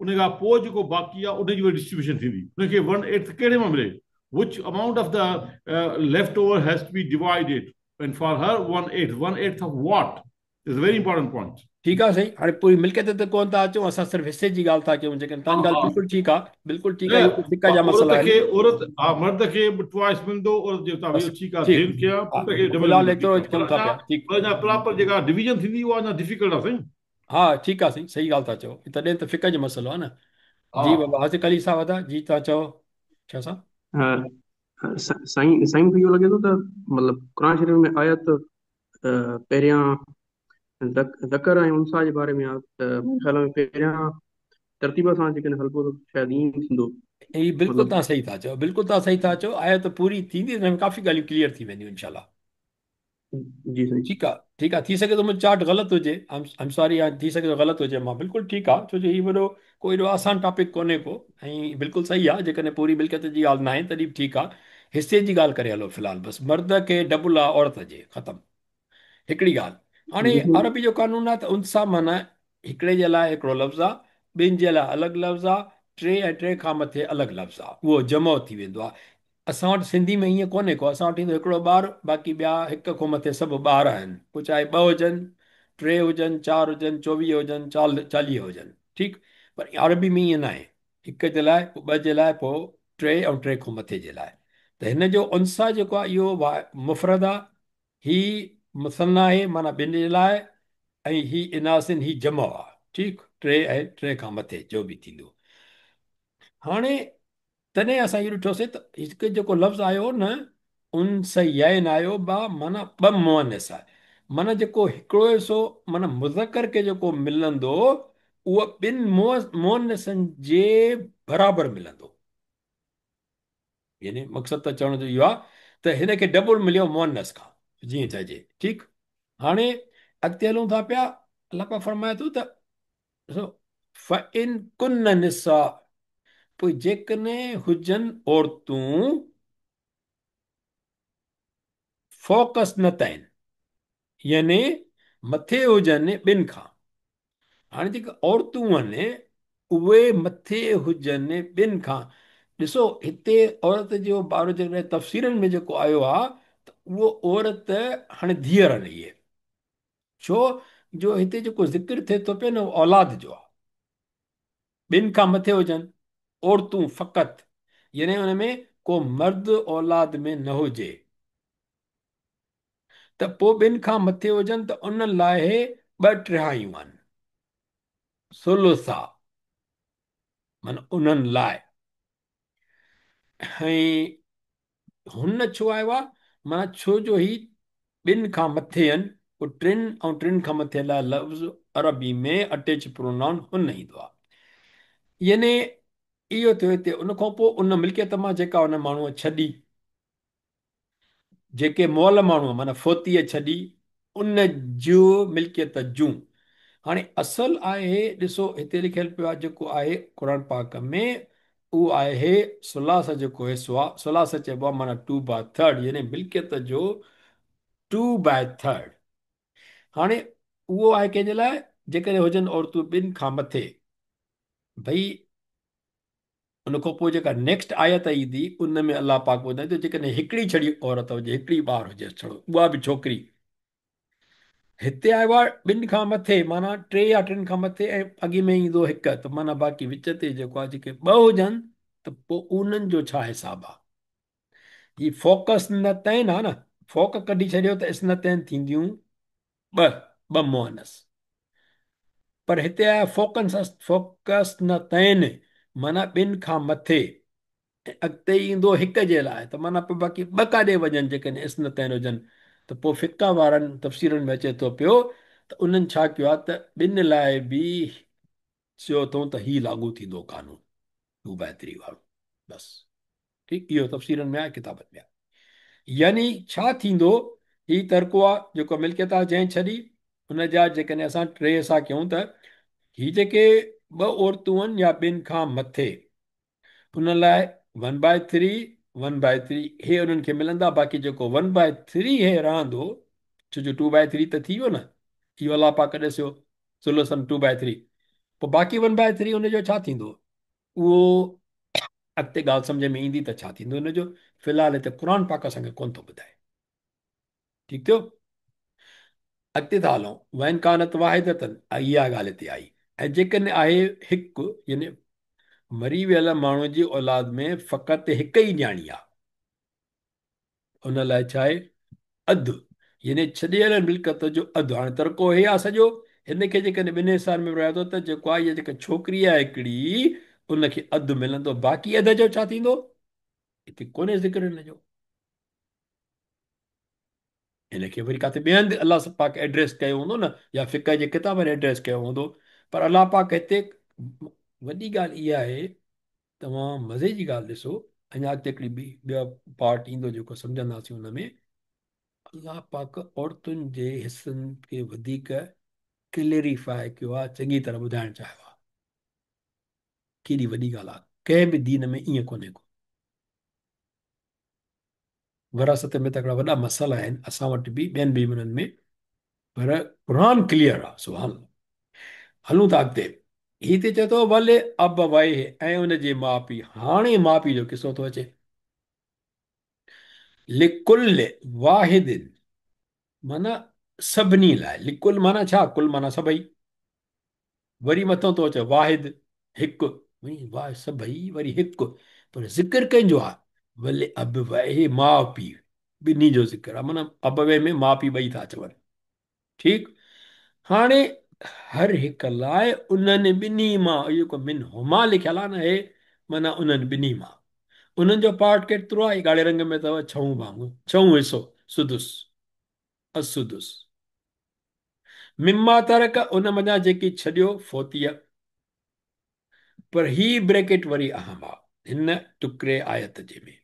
उन खां पोइ जेको बाक़ी आहे उनजी वरी डिस्ट्रीब्यूशन थींदी। उनखे 1/8 कहिड़े मां मिले? Which amount of the left over has to be divided, and for her 1/8, 1/8 of what is very important point. ठीकु आहे साईं, हाणे पूरी मिल्कियत ते कोन था अचूं, असां सिर्फ़ु हिसे जी ॻाल्हि था कयूं। जेकॾहिं हा तव्हांजी ॻाल्हि हा, बिल्कुलु ठीकु आहे, बिल्कुलु ठीकु न आहे, इहे त फिक जा औरत मसइला आहिनि। खे औरत हा, मर्द खे चॉइस मिलंदो, औरत जो तव्हां इहो बसि ठीकु आहे, ठीकु। धीअनि खे हा पुट खे डबल फ़िलहालु मिलंदो, एतिरो ठीकु आहे, कयूं था पिया, ठीकु। पर अञा प्रॉपर जेका डिवीजन थींदी उहा अञा डिफिकल्ट आहे साईं। हा ठीकु आहे साईं, सही ॻाल्हि था चओ, तॾहिं त फिक जो मसइलो आहे न। हा जी बाबा हासिल अली साहब वधा जी, तव्हां चओ छा सां। साईं साईं मूंखे इहो लॻे थो त मतिलबु क़ुर शरीफ़ में आयत पहिरियां ज़कर ऐं उनसा जे बारे में आहे, त मुंहिंजे ख़्याल में पहिरियां तरतीब सां जेकॾहिं हलिबो त शायदि ईअं ई थींदो। ही बिल्कुलु मतिलबु तव्हां सही था चओ, बिल्कुलु तव्हां सही था चओ। आयत पूरी थींदी त हिन में काफ़ी ॻाल्हियूं क्लियर थी वेंदियूं इनशाला। जी साईं। ठीकु आहे, ठीकु आहे। थी सघे थो मुंहिंजो चार्ट ग़लति हुजे, I'm सॉरी, थी सघे थो ग़लति हुजे। मां बिल्कुलु ठीकु आहे, छो जो हीउ वॾो कोई एॾो आसान टॉपिक कोन्हे को, ऐं बिल्कुलु सही आहे। जेकॾहिं पूरी मिल्कियत जी ॻाल्हि न आहे तॾहिं बि ठीकु आहे। हिसे जी ॻाल्हि करे हलो फ़िलहालु, बसि मर्द खे डबल आहे, औरत जे ख़तमु। हिकिड़ी ॻाल्हि हाणे लेकिन अरबी जो कानून आहे त उनसां माना हिकिड़े जे लाइ हिकिड़ो लफ़्ज़ आहे, ॿिनि जे लाइ अलॻि लफ़्ज़ आहे, टे ऐं टे खां मथे अलॻि लफ़्ज़ आहे, उहो जमो थी वेंदो आहे। असां वटि सिंधी में ईअं कोन्हे को, असां वटि ईंदो हिकिड़ो ॿारु, बाक़ी ॿिया हिक खां मथे सभु ॿार आहिनि, पोइ चाहे ॿ हुजनि, टे हुजनि, चारि हुजनि, 24 हुजनि, 40 हुजनि, ठीकु। पर अरबी में ईअं न आहे, हिक जे लाइ, पोइ ॿ जे लाइ, पोइ टे ऐं टे खां मथे जे लाइ। त हिन जो उनसा जेको आहे इहो मुफ़रद आहे, ही मुसन्ना आहे माना ॿिनि जे लाइ, ऐं ही इनासिन ही जमो आहे, ठीकु, टे ऐं टे खां मथे जो बि थींदो। हाणे तॾहिं असां इहो ॾिठोसीं त हिकु जेको लफ़्ज़ु आयो न, उन सयाइन आयो बा माना ॿ मुअनिस आहे, माना जेको हिकिड़ो हिसो माना मुज़कर खे जेको मिलंदो उहो ॿिनि मुअनिसनि जे बराबरि मिलंदो। यानी मक़सदु त चवण जो इहो आहे त हिनखे डबल मिलियो मुअनिस खां, जीअं चइजे, ठीकु। हाणे अॻिते हलूं था पिया, अलाह पाक फरमाए थो त ॾिसो, फ़इन कुन निसा, पोइ जेकॾहिं हुजनि औरतूं फोकस न त आहिनि, यानी मथे हुजनि ॿिनि खां। हाणे जेके औरतूं आहिनि उहे मथे हुजनि ॿिनि खां। ॾिसो हिते औरत जो बारो जेकॾहिं तफ़सीरनि में जेको आयो आहे त उहो औरत हाणे धीअर आहिनि इहे, छो जो हिते जेको ज़िक्र थिए थो पियो न उहो औलाद जो आहे, ॿिनि खां मथे हुजनि औरतूं फ़क़ति, यानी हुन में को मर्द औलाद में न हुजे, त पोइ ॿिनि खां मथे हुजनि त उन लाइ ॿ टिहायूं आहिनि, सुलुसा, माना उन्हनि लाइ। ऐं हुन छो आयो आहे, माना छो जो ही ॿिनि खां मथे आहिनि, पोइ टिनि ऐं टिनि खां मथे लाइ लफ़्ज़ अरबी में अटैच प्रोनाउन हुन ईंदो आहे। यानी इहो थियो हिते। उन खां पोइ उन मिल्कियत मां जेका उन माण्हूअ छॾी, जेके मुअल माण्हू माना फोतीअ छॾी, उन जो मिल्कियत जूं। हाणे असुल आहे, ॾिसो हिते लिखियलु पियो आहे जेको आहे क़ुर पाक में, उहो आहे सुलास जेको हिसो आहे, सुलास चइबो आहे माना 2/3, यानी मिल्कियत जो 2/3। हाणे उहो आहे कंहिंजे लाइ, जेकॾहिं हुजनि औरतूं ॿिनि खां मथे, भई उन खां पोइ जेका नेक्स्ट आयत ईंदी उन में अलाह पाक ॿुधाए थो जेकॾहिं हिकिड़ी छड़ी औरत हुजे हिकिड़ी ॿार हुजे छड़ो उहा बि छोकिरी हिते आयो आहे ॿिनि खां मथे माना टे या टिनि खां मथे ऐं अॻे में ईंदो हिकु त माना बाक़ी विच ते जेको आहे जेके ॿ हुजनि त पोइ उन्हनि जो छा हिसाबु आहे ही फोकस न तैन आहे न फोक कढी छॾियो त इसनतैन थींदियूं ॿ ॿ मुअनस पर हिते आया फोकस न तैन माना ॿिनि खां मथे ऐं अॻिते ईंदो हिक जे लाइ त माना पोइ बाक़ी ॿ काॾे वञनि जेकॾहिं इसनतैन हुजनि त पोइ फिका वारनि तफ़सीरनि में अचे थो पियो त उन्हनि छा कयो आहे त ॿिनि लाइ बि चयो अथऊं त ही लागू थींदो कानून 2/3 वारो बसि ठीकु इहो तफ़सीरनि में आहे किताबनि में आहे यानी छा थींदो ही तर्को आहे जेको मिल्कियत आहे जंहिं छॾी हुन जा जेकॾहिं असां टे सां कयूं त ही जेके ॿ औरतूं आहिनि या ॿिनि खां मथे हुन लाइ 1/3 1/3 हे उन्हनि खे मिलंदा बाक़ी जेको 1/3 हे रहंदो छो जो 2/3 त थी वियो न इहो अलाह पाक ॾिसियो सुलसन 2/3 पोइ बाक़ी 1/3 हुनजो छा थींदो उहो अॻिते ॻाल्हि सम्झ में ईंदी त छा थींदो हुनजो फ़िलहालु हिते क़ुर पाक असांखे कोन थो ॿुधाए ठीकु थियो अॻिते था हलूं वैन कानत वाहिदतन इहा ॻाल्हि हिते आई ऐं जेकॾहिं आहे हिकु यानी मरी वियल माण्हू जी औलाद में फ़क़ति हिकु ई ॼाणी आहे हुन लाइ छा आहे अधु यानी छॾियल मिल्कत जो अधु हाणे तरको हे आहे सॼो हिन खे जेकॾहिं ॿिनि हिसनि में विरिहाए थो त जेको आहे इहा जेका छोकिरी आहे हिकिड़ी उनखे अधु मिलंदो बाक़ी अधु जो छा थींदो हिते कोन्हे ज़िक्र हिनजो हिनखे वरी किथे ॿिए हंधि अलाह पाक एड्रेस कयो हूंदो न या फ़िक़ह जे किताब में एड्रेस कयो हूंदो पर अलाह पाक हिते वॾी ॻाल्हि इहा आहे तव्हां मज़े जी ॻाल्हि ॾिसो अञा अॻिते हिकिड़ी ॿियो पार्ट ईंदो जेको सम्झंदासीं हुन में अलाह पाक औरतुनि जे हिसनि खे वधीक क्लेरिफाए कयो आहे चङी तरह ॿुधाइणु चाहियो आहे केॾी वॾी ॻाल्हि आहे कंहिं बि दीन में ईअं कोन्हे को विरासत में त हिकिड़ा वॾा मसाला आहिनि असां वटि बि ॿियनि बि उन्हनि में पर क़ुर क्लियर आहे सुभाणे हलूं था अॻिते हीअ त चए थो भले अब वए ऐं उनजे माउ पीउ हाणे माउ पीउ जो किसो थो अचे लिकुल वाहिदिन माना सभिनी लाइ लिकुल माना छा कुल माना सभई वरी मथो थो अचे वाहिद हिकु वाह सभई वरी हिकु पर ज़िक्र कंहिंजो आहे भले अब वए माउ पीउ ॿिन्ही जो ज़िक्र आहे माना अब वे में माउ पीउ ॿई था चवनि ठीकु हाणे हर हिक लाइ उन्हनि ॿिन्ही मां इहो जेको मिन हुमा लिखियलु आहे न हे माना उन्हनि ॿिन्ही मां उन्हनि जो पार्ट केतिरो आहे ॻाढ़े रंग में अथव छऊं वांगुरु छऊं हिसो सुदुस असुदुस मिमा तरक उन मञा जेकी छॾियो फोतीअ पर ही ब्रैकेट वरी अहम आहे हिन टुकड़े आयत जे में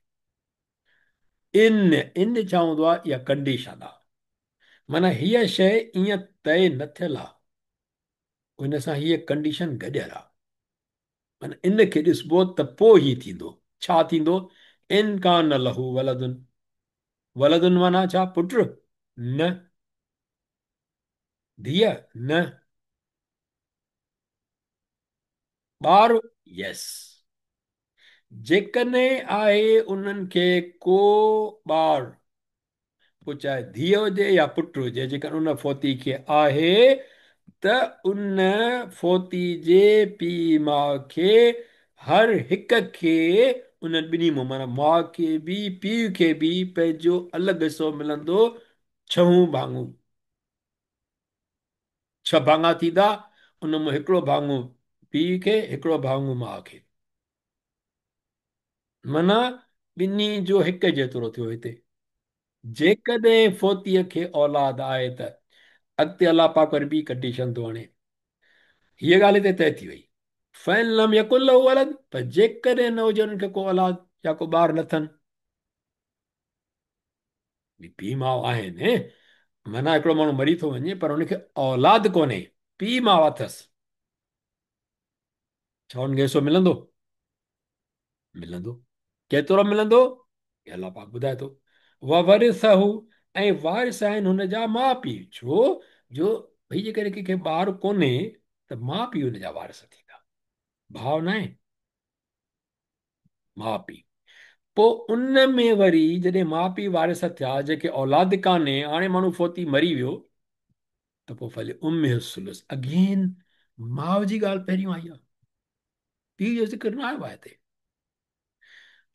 इन छा हूंदो आहे इहा कंडीशन आहे माना हीअ शइ ईअं तय न थियल आहे उन सां हीअ कंडीशन गॾियल आहे माना इन खे ॾिसबो त पोइ ही थींदो छा थींदो इन कान लहू वलदुन वलदुन माना छा पुट न धीअ न ॿार यस जेकॾहिं आहे उन्हनि खे को ॿार पोइ चाहे धीअ हुजे या पुटु हुजे जेकॾहिं उन फोती खे आहे त उन फोती जे पीउ माउ खे हर हिक खे उन्हनि ॿिन्ही मां माना माउ खे बि पीउ खे बि पंहिंजो अलॻि हिसो मिलंदो छहूं भाङूं छह भाङा थींदा उन मां हिकिड़ो भाङो पीउ खे हिकिड़ो भाङो माउ खे माना ॿिन्ही जो हिक जेतिरो थियो हिते जेकॾहिं फोतीअ खे औलाद आहे त अॻिते अलाह पाक वरी ॿी कंडीशन थो हणे हीअ ॻाल्हि हिते तइ थी वई फैन लम यकुल लहू वलद पर जेकॾहिं न हुजे हुननि खे को औलाद या को ॿार न अथनि पीउ माउ आहिनि माना हिकिड़ो माण्हू मरी थो वञे पर हुनखे औलाद कोन्हे पीउ माउ अथसि छा हुनखे हिसो मिलंदो मिलंदो केतिरो मिलंदो हे अलाह पाक ॿुधाए थो वरिसहू ऐं वारिस आहिनि हुनजा माउ पीउ छो जो भई जेकॾहिं कंहिंखे ॿार कोन्हे त माउ पीउ हुनजा वारिस थींदा भाउ न आहे माउ पीउ। पोइ उन में वरी जॾहिं माउ पीउ वारिस थिया, जेके औलाद कान्हे, हाणे माण्हू फोती मरी वियो, त पोइ फल उम्मे सुलुस, अगेन माउ जी ॻाल्हि पहिरियों आई आहे, पीउ जो ज़िक्र न आयो आहे हिते।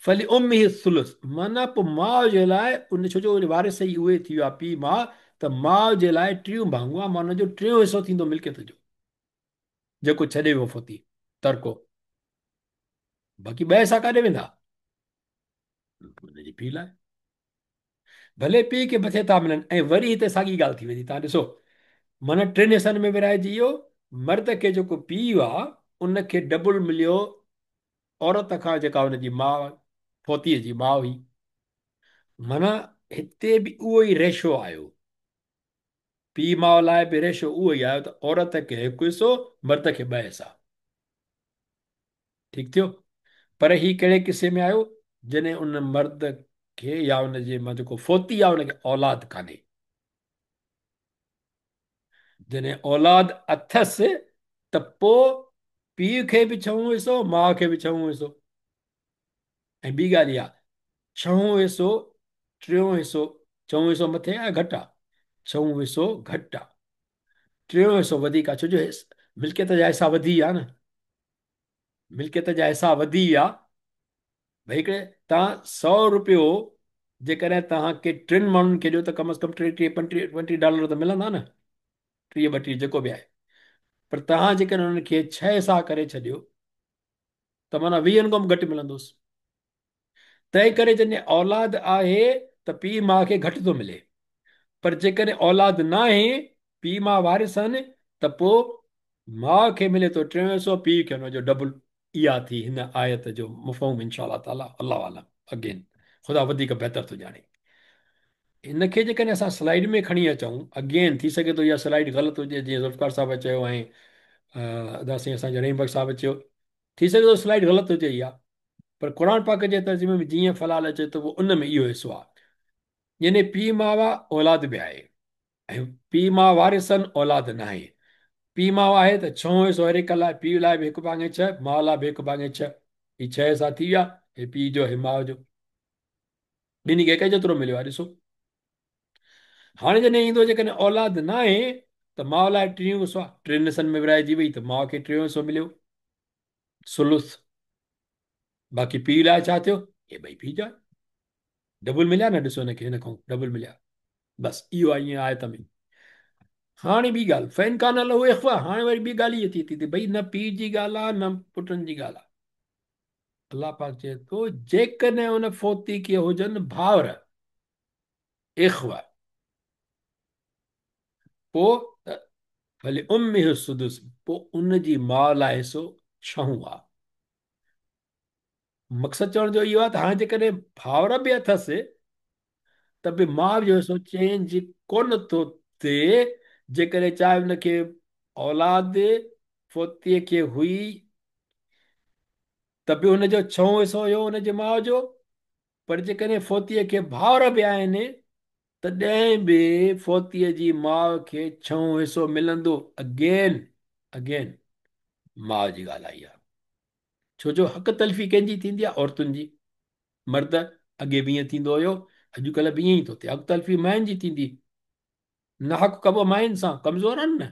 फली उम्मे सुलुस माना पोइ माउ जे लाइ उन, छो जो वारिस ई उहे थी विया पीउ माउ, त माउ जे लाइ टियों भाङो आहे, माना जो टियों हिसो थींदो मिल्कियत जो, जेको छॾे वियो फोती तरको। बाक़ी ॿ हिसा काॾे वेंदा? हुनजे पीउ लाइ। भले पीउ खे मथे था मिलनि, ऐं वरी हिते साॻी ॻाल्हि थी वेंदी, तव्हां ॾिसो माना टिनि हिसनि में विराइजी वियो। मर्द खे जेको पीउ आहे उनखे डबल मिलियो औरत खां, जेका हुनजी माउ, फोतीअ जी माउ हुई। माना हिते बि उहो ई रेशो आयो, पीउ माउ लाइ बि रेशो उहो ई आयो, त औरत खे हिकु हिसो, मर्द खे ॿ हिसा। ठीकु थियो। पर ही कहिड़े किसे में आयो? जॾहिं उन मर्द खे या उनजे मां जेको फोती आहे उनखे औलाद कान्हे। जॾहिं औलाद अथसि त पोइ पीउ खे बि छहों हिसो, माउ खे बि छहों हिसो। ऐं ॿी ॻाल्हि इहा, छहों हिसो, टियों हिसो, छहों हिसो मथे आहे घटि आहे? छहों हिसो घटि आहे, टियों हिसो वधीक आहे, छो जो मिल्कियत जा हिसा वधी विया न। मिल्कियत जा हिसा वधी विया। भई हिकिड़े तव्हां $100 जेकॾहिं तव्हांखे टिनि माण्हुनि खे ॾियो, त कम से कम $20-25 त मिलंदा न, 30-32 जेको बि आहे। पर तव्हां जेकॾहिं हुननि खे 6 हिसा करे छॾियो, त माना 20 खां बि घटि मिलंदुसि। तंहिं करे जॾहिं औलाद आहे त पीउ माउ खे घटि थो मिले, पर जेकॾहिं औलाद न आहे, पीउ माउ वारिस आहिनि, त पोइ माउ खे मिले थो टियों हिसो, पीउ खे हुनजो डबल। इहा थी हिन आयत जो मुफ़हूम, इनशा ताला, अलाह आलम। अगेन ख़ुदा वधीक बहितर थो ॼाणे। हिनखे जेकॾहिं असां स्लाइड में खणी अचूं, अगेन थी सघे थो इहा स्लाइड ग़लति हुजे, जीअं ज़ुल्फ़कार साहिबु चयो ऐं अदासीं असांजे रहीम बख़्श साहिबु चयो, थी सघे थो स्लाइड ग़लति हुजे इहा। पर क़ुर पाक जे तर्जुमे में जीअं फ़लाल अचे थो, उहो उन में इहो हिसो आहे। यानी पीउ माउ आहे, औलाद बि आहे, ऐं पीउ माउ वारिसनि, औलाद न आहे। पीउ माउ आहे त छहों हिसो हर हिक लाइ, पीउ लाइ बि 1/6, माउ लाइ बि 1/6। ही 6 हिसा थी विया, हे पीउ जो, हे माउ जो, ॿिन्ही खे हिक जेतिरो मिलियो आहे। ॾिसो हाणे जॾहिं ईंदो, जेकॾहिं औलाद न आहे त माउ लाइ टियों हिसो आहे, टिनि हिसनि में विराइजी वई, त माउ खे टियों हिसो मिलियो, सुलुस। बाक़ी पीउ लाइ छा थियो? हे ॿई पीउ जा डबल मिलिया न। ॾिसो हिनखे, हिन खां डबल मिलिया। बसि इहो आहे ईअं आयत में। हाणे ॿी ॻाल्हि, फैन कान लहू इख़्वा, हाणे वरी ॿी ॻाल्हि इहा थी भई न पीउ जी ॻाल्हि आहे न पुटनि जी ॻाल्हि आहे। अलाह पाक चए थो, जेकॾहिं हुन फोती खे हुजनि भाउर, इख़्वा, पोइ भले उम्मे सुदुस, पोइ उनजी माउ लाइ हिसो छहों आहे। मक़सदु चवण जो इहो आहे त हाणे जेकॾहिं भाउर बि अथसि, त बि माउ जो हिसो चेंज कोन थो थिए। जेकॾहिं चाहे हुनखे औलाद फोतीअ खे हुई, त बि हुनजो छहों हिसो हुयो हुनजे माउ जो। पर जेकॾहिं फोतीअ खे भाउर बि आहिनि, तॾहिं बि फोतीअ जी माउ खे छहों हिसो मिलंदो। अगेन अगेन माउ जी ॻाल्हि आई आहे। छो जो हक़ तलफ़ी कंहिंजी थींदी आहे? औरतुनि जी। मर्द अॻे बि ईअं थींदो हुयो, अॼुकल्ह बि ईअं ई थो थिए। हक़ तलफ़ी माइनि जी थींदी, न हक़ कबो माइनि सां, कमज़ोर आहिनि न।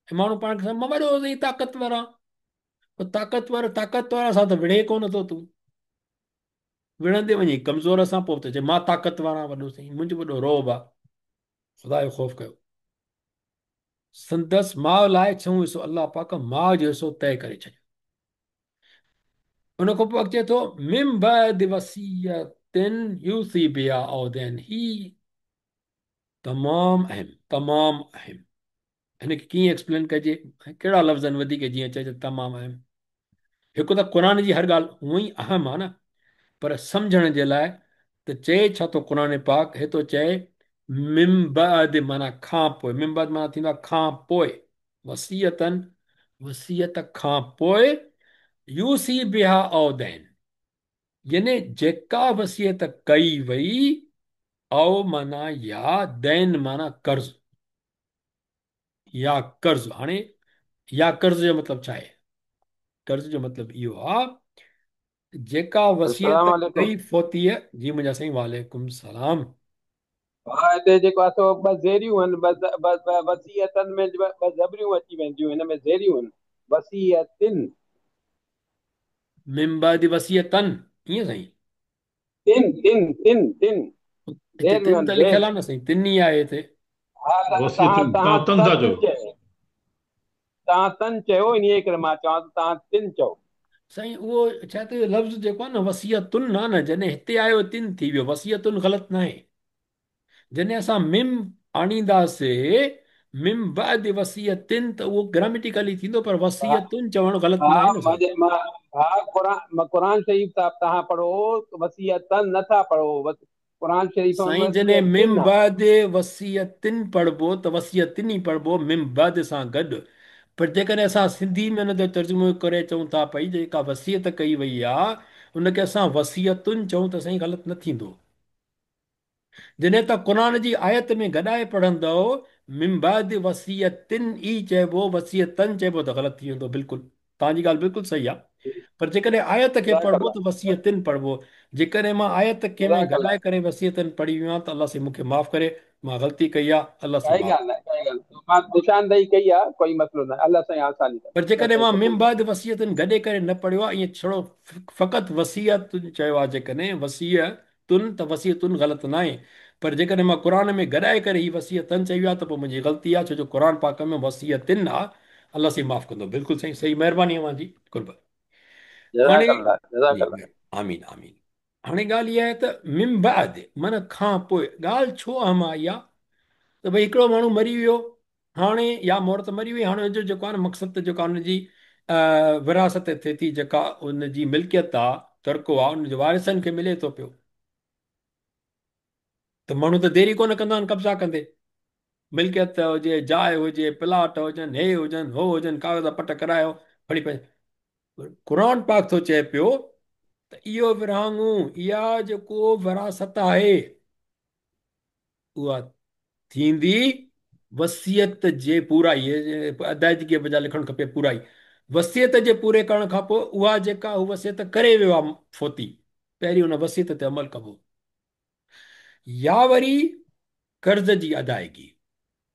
ऐं माण्हू पाण खे मां वॾो सां ताक़तवर आहे, ताक़तवर सां त विढ़े कोन थो तूं। विढ़ंदे वञी कमज़ोर सां, पोइ त चए मां ताक़तवर आहियां, वॾो साईं मुंहिंजो वॾो रोब आहे। ख़ुदा जो ख़ौफ़ कयो। संदसि माउ लाइ छहों हिसो, अलाह पाक माउ जो हिसो तय करे छॾियो। उन खां पोइ अचे थो, मिम बअदि वसीयतिन यूसी बिहा औ दैन, ही तमामु अहम, तमामु अहम। हिनखे कीअं एक्सप्लेन कजे, कहिड़ा लफ़्ज़नि वधीक जीअं चइजे तमामु अहम। हिकु त क़ुर जी हर ॻाल्हि हूअं ई अहम आहे न, पर सम्झण जे लाइ त चए छा थो क़ुर पाक? हे थो चए मिम बअद, माना खां पोइ। मिम बअद माना थींदो आहे खां पोइ। वसीयतन, वसीयत खां पोइ। यूसी बिहा औ दैन, यानी जेका वसियत कई वई, औ माना या, दैन माना कर्ज़, या कर्ज़। हाणे या कर्ज़ जो मतिलबु छा आहे? कर्ज़ जो मतिलबु इहो आहे जेका वसीयत अस्सलाम वालेकुम। कई फोतीअ जी, मुंहिंजा साईं, वालेकुम सलाम। हा, हिते जेको आहे सो ॿ ज़ेरियूं आहिनि, वसीयतनि में ॿ ज़बरियूं अची वेंदियूं, हिन में ज़ेरियूं आहिनि। वसीयतिन। मिन बाद वसीयतन, ईअं साईं? तिन तिन तिन तिन। हिते ज़ेरियूं तिन आहिनि, त ज़ेर। लिखियल आहे न साईं, तिन ई आहे हिते। हा, तव्हां वसियत तव्हां तव्हां तन तव्हां था चओ। तिन चयो। तव्हां तन चयो, इन करे मां चवां थो तव्हां तिन चओ। साईं उहो छा त लफ़्ज़ जेको आहे न वसीयतुन आहे न, जॾहिं हिते आयो तिन थी वियो, वसीयतुन ग़लति न आहे। जॾहिं असां मिम आणींदासीं, मिम बाद वसीयतिन, त उहो ग्रामेटिकली थींदो, पर हा वसीयतुन चवणु ग़लति हा न आहे न साईं। हा, क़ुरान शरीफ़ तव्हां पढ़ो, वसीयतन नथा पढ़ो। क़ुरान शरीफ़ में साईं जॾहिं मिम वसीयतिन आहे। बाद वसीयतिन पढ़बो त वसीयतिन ई पढ़बो मिम बाद सां गॾु। पर जेकॾहिं असां सिंधी में हुन जो तर्जुमो करे चऊं था पई जेका वसीयत कई वई आहे उनखे असां वसीयतुनि चऊं त साईं ग़लति न थींदो। जॾहिं त क़ुर जी आयत में गॾाए पढ़ंदव, मिमबाद वसीयतिन ई चइबो, वसीयतन चइबो त ग़लति थी वेंदो बिल्कुलु। तव्हांजी ॻाल्हि बिल्कुलु सही आहे। पर जेकॾहिं आयत खे पढ़बो जज़ाकल्ला। त वसीयतिन पढ़बो। जेकॾहिं मां आयत कंहिं में जज़ाकल्ला। गॾाए करे वसीयतन पढ़ी वियो आहियां त अलाह साईं मूंखे माफ़ करे, मां ग़लती कई आहे, अलाह साईं काई माफ़। ॻाल्हि न आहे, काई ॻाल्हि न आहे। मां निशानदेही कई आहे, कोई मसइलो न आहे। अल्लाह साईं आसानी पर कंदो। अल्लाह जेकॾहिं साईं मां क़बूल मिमबाद वसीयतुनि गॾे करे न पढ़ियो आहे, ईअं छड़ो फ़क़ति वसीयतुनि चयो आहे, जेकॾहिं वसीयतुनि त वसीयतुनि ग़लति न आहे। पर जेकॾहिं मां क़ुर में गॾाए करे ही वसीयतनि चई आहे त पोइ मुंहिंजी ग़लती आहे, छो जो क़ुर पाक में वसीयतिन आहे। अलाह साईं माफ़ कंदो, बिल्कुलु सही सही, महिरबानी आहे मुंहिंजी कुर्ब। हाणे जज़ाकल्ला जी जज़ाकल्ला। आमीन आमीन। हाणे ॻाल्हि इहा आहे त मिमबाद माना खां पोइ, ॻाल्हि छो अहम आई आहे त भई हिकिड़ो माण्हू मरी वियो, हाणे या औरत मरी वई, हाणे हुनजो जेको आहे न मक़सदु त जेका हुनजी विरासत थिए थी, जेका हुनजी मिल्कियत आहे, तर्को आहे, हुनजे वारिसनि खे मिले थो पियो। त माण्हू त देरी कोन कंदा आहिनि कब्ज़ा कंदे। मिल्कियत हुजे, जाइ हुजे, प्लाट हुजनि, हे हुजनि, हो हुजनि, कागज़ पट करायो, खणी पए। क़ुर पाक थो चए पियो त इहो विरहाङो, इहा जेको विरासत आहे, उहा थींदी वसियत जे पूराई, अदायगी बजाय लिखणु खपे पूराई। वसियत जे पूरे करण खां पोइ उहा जेका हू वसियत करे वियो आहे फोती, पहिरीं हुन वसियत ते अमल कबो। या वरी कर्ज़ जी अदायगी।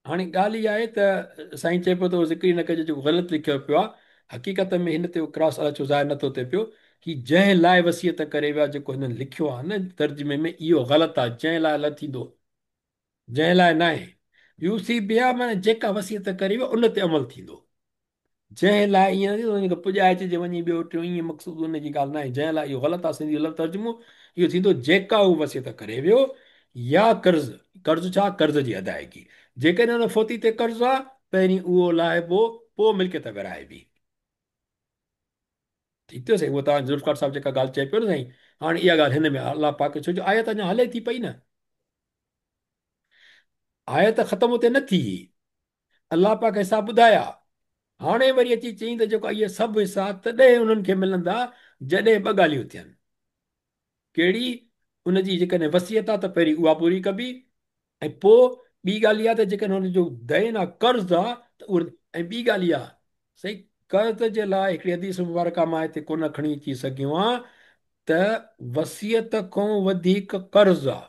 हाणे ॻाल्हि इहा आहे त साईं चए पियो त उहो ज़िक्र ई न कजे जेको ग़लति लिखियो पियो आहे। हक़ीक़त में हिन ते क्रॉस छो ज़ाहिर नथो थिए पियो कि जंहिं लाइ वसियत करे वियो आहे, जेको हिननि लिखियो आहे न तर्जुमे में, इहो ग़लति आहे, जंहिं लाइ न थींदो, जंहिं लाइ न आहे। यूसी बिया माना जेका वसियत करे वियो उन ते अमल थींदो। जंहिं लाइ ईअं न थींदो पुॼाइजे वञी ॿियो टियों, ईअं मक़सदु उनजी ॻाल्हि न आहे। जंहिं लाइ इहो ग़लति आहे, सिंधी लफ़्ज़ तर्जुमो इहो थींदो जेका हू वसियत करे वियो, या कर्ज़, कर्ज़ छा, कर्ज़ जी अदायगी। जेकॾहिं हुन फोती ते कर्ज़ु आहे, पहिरीं उहो लाहिबो, पोइ मिल्कियत विराइबी। ठीकु थियो साईं, उहो तव्हां ज़ुल्फ़कार साहिबु जेका ॻाल्हि चए पियो न साईं, हाणे इहा ॻाल्हि हिन में आहे। अलाह पाक, छो जो आयत अञा हले थी पई न, आयत ख़तमु हुते न थी, अलाह पाक हिसाब ॿुधाया। हाणे वरी अची चई त जेको इहे सभु हिसा तॾहिं उन्हनि खे मिलंदा जॾहिं ॿ ॻाल्हियूं थियनि। कहिड़ी? उनजी जेकॾहिं वसियत आहे त पहिरीं उहा पूरी कबी, ऐं पोइ ॿी ॻाल्हि इहा त जेकॾहिं हुनजो दयन आहे, कर्ज़ु आहे, त उहो। ऐं ॿी ॻाल्हि इहा सही, कर्ज़ जे लाइ हिकिड़ी हदीस मुबारक मां हिते कोन खणी अची सघियो आहियां त वसियत खां वधीक कर्ज़ु आहे।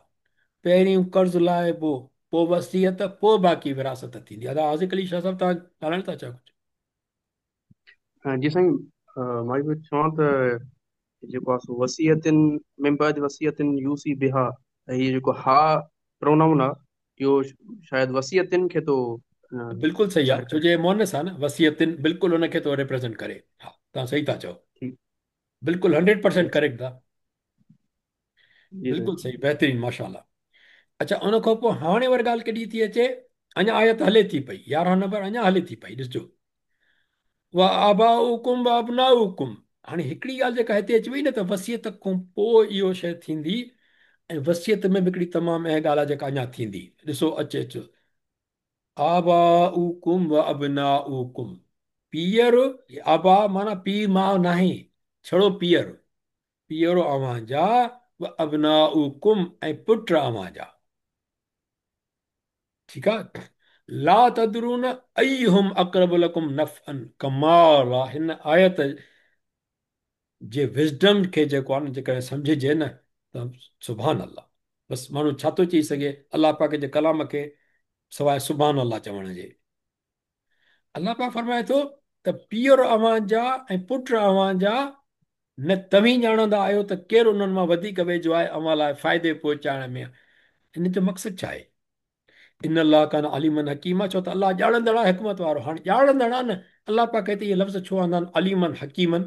पहिरीं कर्ज़ु लाहिबो, पोइ वसियत, पोइ बाक़ी विरासत थींदी आहे। हाज़िर अली शाह साहिबु, तव्हां ॻाल्हाइण था चाहियो कुझु? जी साईं, मां इहो चवां त जेको आहे सो वसीयतिन में बाद वसीयतिन यूसी बिहा, ऐं हीअ जेको हा प्रोनाउन आहे, इहो शायदि वसीयतिन खे थो बिल्कुलु सही आहे, ज़ाहिर छो करे। जो मोनस आहे न, वसियतिन बिल्कुलु हुनखे थो रिप्रेज़ेंट करे। हा, तव्हां सही था चओ, ठीकु। बिल्कुलु 100% ठीकु करेक्ट आहे। जी साईं। बिल्कुलु सही, बहितरीनु, माशाल्लाह। अच्छा, उन खां पोइ हाणे वरी ॻाल्हि केॾी थी अचे, अञा आयत हले थी पई, 11 नंबर अञा हले थी पई, ॾिसजो। वाह आबाउकुम व अबनाउकुम। हाणे हिकिड़ी ॻाल्हि जेका हिते अची वई न, त वसियत खां पोइ इहो शइ थींदी, ऐं वसियत में बि हिकिड़ी तमामु अहम ॻाल्हि आहे जेका अञा थींदी। ॾिसो अचे अचो, आबाउकुम व अबनाउकुम। पीअर, आबा माना पीउ माउ नाहे, छड़ो पीअर, पीअरो अव्हां जा, व अबनाउकुम ऐं पुट अव्हां जा। ठीकु आहे। ला तदरून अय्युहुम अक़रबु लकुम नफ़अन, कमाल आहे हिन आयत जे विज़डम खे जेको आहे न जेकॾहिं सम्झिजे न त सुभान अल्लाह, बसि माण्हू छा थो चई सघे अलाह पाक जे कलाम खे सवाइ सुभान अल्लाह चवण जे। अलाह पाक फरमाए थो त पीउ अव्हां जा ऐं पुट अव्हां जा न तव्हीं ॼाणंदा आहियो त केरु उन्हनि मां वधीक वेझो आहे अव्हां लाइ फ़ाइदे पहुचाइण में। इन जो मक़सदु छा आहे? इन अलाह कान अलीमन हकीम आहे, छो त अलाह ॼाणंदड़ आहे, हिकमत वारो। हाणे ॼाणंदड़ आहे न, अलाह पाक हिते इहे लफ़्ज़ छो आंदा आहिनि अलीमन हकीमन,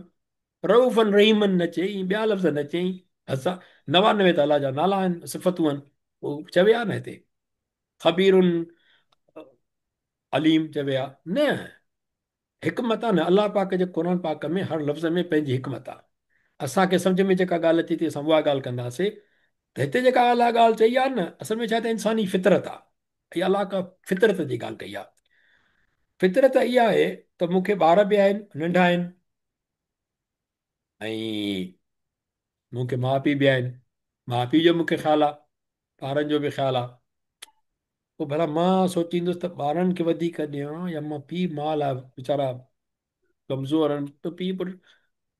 रऊफ़न रहीमन न चई, ॿिया लफ़्ज़ न चई। असां 99 त अलाह जा नाला आहिनि, सिफ़तूं आहिनि, उहो चविया न हिते ख़बीरुन अलीम चविया न। हिकमत आहे न, अलाह पाक जे क़ुर पाक में हर लफ़्ज़ में पंहिंजी हिकमत आहे। असांखे सम्झ में जेका ॻाल्हि अचे थी असां उहा ॻाल्हि कंदासीं। त हिते जेका अलाह ॻाल्हि चई आहे न, असल में छा त इंसानी फितरत आहे। इहा अलाह का फितरत जी ॻाल्हि कई आहे। फितरत इहा आहे त मूंखे ॿार बि आहिनि, नंढा आहिनि, ऐं मूंखे माउ पीउ बि आहिनि। माउ पीउ जो मूंखे ख़्यालु आहे, ॿारनि जो बि ख़्यालु आहे। पोइ भला मां सोचींदुसि त ॿारनि खे वधीक ॾियां या मां पीउ माउ लाइ वीचारा कमज़ोर आहिनि, त पीउ पुटु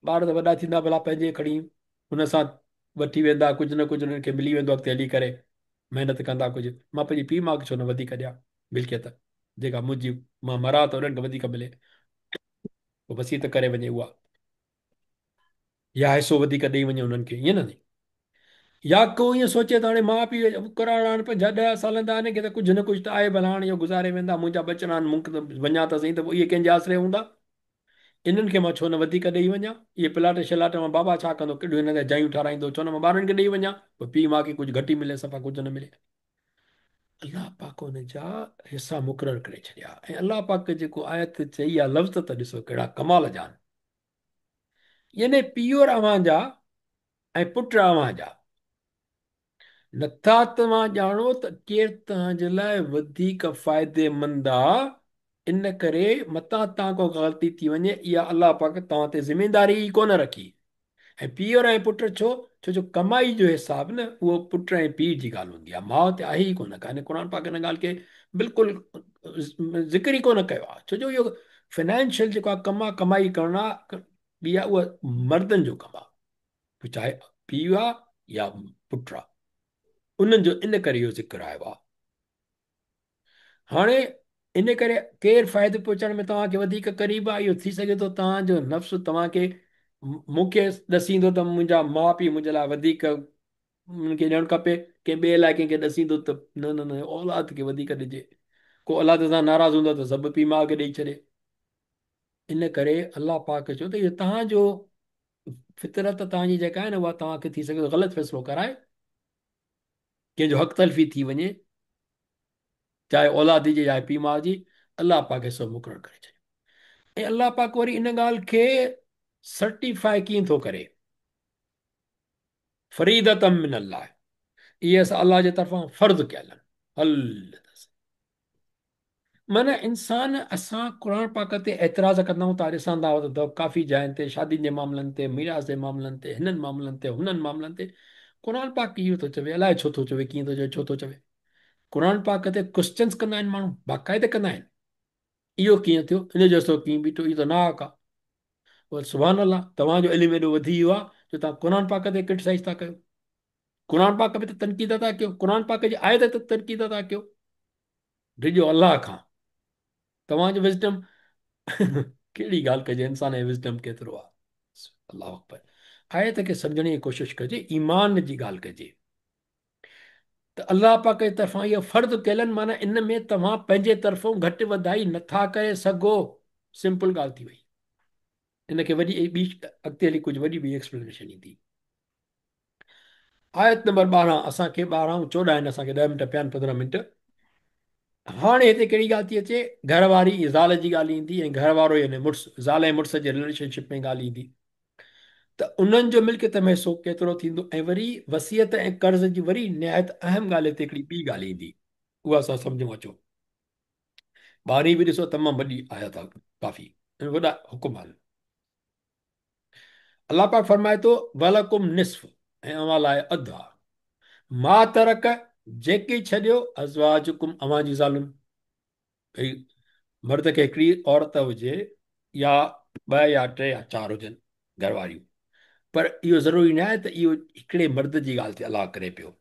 ॿार त वॾा थींदा भला पंहिंजे खणी हुन सां वठी वेंदा, कुझु न कुझु हुननि खे मिली वेंदो अॻिते हली करे, महिनत कंदा कुझु। मां पंहिंजी पीउ माउ खे छो न वधीक ॾियां मिल्कियत, जेका मुंहिंजी, मां मरां त उन्हनि खे वधीक मिले, पोइ वसीयत करे वञे उहा, या हिसो वधीक ॾेई वञे उन्हनि खे, ईअं न। या को ईअं सोचे त हाणे माउ पीउ कराइणा आहिनि 50-10 साल जा आहिनि, की त कुझु न कुझु त आहे भला, हाणे इहो गुज़ारे वेंदा, मुंहिंजा बचड़ा आहिनि, मूंखे त वञा त सही, त पोइ इहे कंहिंजे आसिरे हूंदा। इन्हनि खे मां छो न वधीक ॾेई वञा। इहे प्लाट शिलाट मां बाबा छा कंदो, केॾियूं हिन ते जायूं ठाराईंदो, छो न मां ॿारनि खे ॾेई वञा। पोइ पीउ माउ खे कुझु घटि ई मिले, सफ़ा कुझु न मिले। अलाह पाक हुन जा हिसा मुक़ररु करे छॾिया। ऐं अलाह पाक जेको आयत चई आहे, लफ़्ज़ त ॾिसो कहिड़ा कमाल जा आहिनि। यानी पीउ अव्हां जा ऐं पुट अव्हां जा, नथा तव्हां ॼाणो त केरु तव्हांजे लाइ वधीक फ़ाइदेमंद आहे। इन करे मतां तव्हां को ग़लती थी वञे, इहा अलाह पाक तव्हां ते ज़िमेदारी ई कोन रखी। ऐं पीउ ऐं पुट छो? छो जो कमाई जो हिसाब न उहो पुट ऐं पीउ जी ॻाल्हि हूंदी आहे, माउ ते आहे ई कोन का। क़ुर पाक हिन ॻाल्हि खे बिल्कुलु ज़िक्र ई कोन कयो आहे। छो जो इहो फाइनेंशियल जेको आहे कमु आहे, कमाई करणु आहे, ॿी आहे उहा मर्दनि जो कमु आहे, चाहे पीउ आहे या पुटु आहे, उन्हनि जो इन करे इहो ज़िक्र आयो आहे। हाणे इन करे केरु फ़ाइदो पहुचाइण में तव्हांखे वधीक क़रीब आहे, इहो थी सघे थो तव्हांजो नफ़्स तव्हांखे, मूंखे ॾसींदो त मुंहिंजा माउ पीउ मुंहिंजे लाइ वधीक उन्हनि खे ॾियणु खपे, कंहिं ॿिए लाइ कंहिंखे ॾसींदो त न न न, औलाद खे वधीक ॾिजे। को औलाद सां नाराज़ हूंदो त सभु पीउ माउ खे ॾेई छॾे। इन करे अलाह पाक चयो त इहो तव्हांजो फितरत तव्हांजी जेका आहे न, उहा तव्हांखे थी सघे थो ग़लति फ़ैसिलो कराए, कंहिंजो हक़ तलफ़ी थी वञे, चाहे औलाद जी चाहे पीउ माउ जी। अलाह पाक सभु मुक़ररु करे छॾियो। ऐं अलाह पाक वरी इन ॻाल्हि खे सर्टिफाई कीअं थो करे, फरीदत मिन अल्लाह, इहे असां अलाह जे तरफ़ां फ़र्ज़ु कयल आहिनि। हल माना इंसान, असां क़ुर पाक ते एतिराज़ कंदा आहियूं, तव्हां ॾिसंदा त काफ़ी जाइनि ते शादियुनि जे मामलनि ते, मीरास जे मामलनि ते, हिननि मामलनि ते, हुननि मामलनि ते क़ुर पाक इहो थो चवे, अलाए छो थो चवे, कीअं थो चवे, छो थो चवे। क़ुर पाक ते क्वेश्चन्स कंदा आहिनि माण्हू, बाक़ाइदे कंदा आहिनि, इहो कीअं थियो, इन जो असर कीअं बीठो, इहो त नाहक आहे। पोइ सुभान अल्लाह, तव्हांजो इल्मु एॾो वधी वियो आहे जो तव्हां क़ुर पाक ते क्रिटिसाइज़ था कयो, क़ुर पाक में त तनक़ीद था कयो, क़ुर पाक जी आयत ते तनक़ीद था कयो। डिॼो अलाह खां तव्हांजो विज़डम कहिड़ी ॻाल्हि कजे, इंसान जो विज़डम केतिरो आहे। अलाह अकबर। आयत खे सम्झण जी कोशिशि कजे, ईमान जी ॻाल्हि कजे त अलाह पाक जे तरफ़ां इहो फ़र्ज़ु कयल आहिनि, माना इन में तव्हां पंहिंजे तरफ़ां घटि वधाई नथा करे सघो। सिंपल ॻाल्हि थी वई। इनखे वॾी ॿी अॻिते हली कुझु वॾी ॿी एक्सप्लेनेशन ईंदी। आयत नंबर 12, असांखे 12-14 आहिनि, असांखे 10 मिंट पिया आहिनि, 15 मिंट। हाणे हिते कहिड़ी ॻाल्हि थी अचे, घरवारी ज़ाल जी ॻाल्हि ईंदी, ऐं घरवारो यानी मुड़ुसु, ज़ाल ऐं मुड़ुस जे रिलेशनशिप में ॻाल्हि ईंदी त उन्हनि जो मिल्कियत में हिसो केतिरो थींदो। ऐं वरी वसियत ऐं कर्ज़ जी वरी निहायत अहम ॻाल्हि हिते हिकिड़ी ॿी ॻाल्हि ईंदी, उहा असां सम्झूं अचो। 12 बि ॾिसो तमामु वॾी आयत आहे, काफ़ी वॾा हुकुम आहिनि। अलाह पाक फरमाए थो वलकुम निस्फ़, ऐं अव्हां लाइ अधु आहे, मा तरक, जेके छॾियो, अज़वाजुकुम, अव्हां जी ज़ालुनि। भई मर्द खे हिकिड़ी औरत हुजे या 2 या 3 या 4 हुजनि घरवारियूं, पर इहो ज़रूरी न आहे त इहो हिकिड़े मर्द जी ॻाल्हि ते अलाह करे पियो।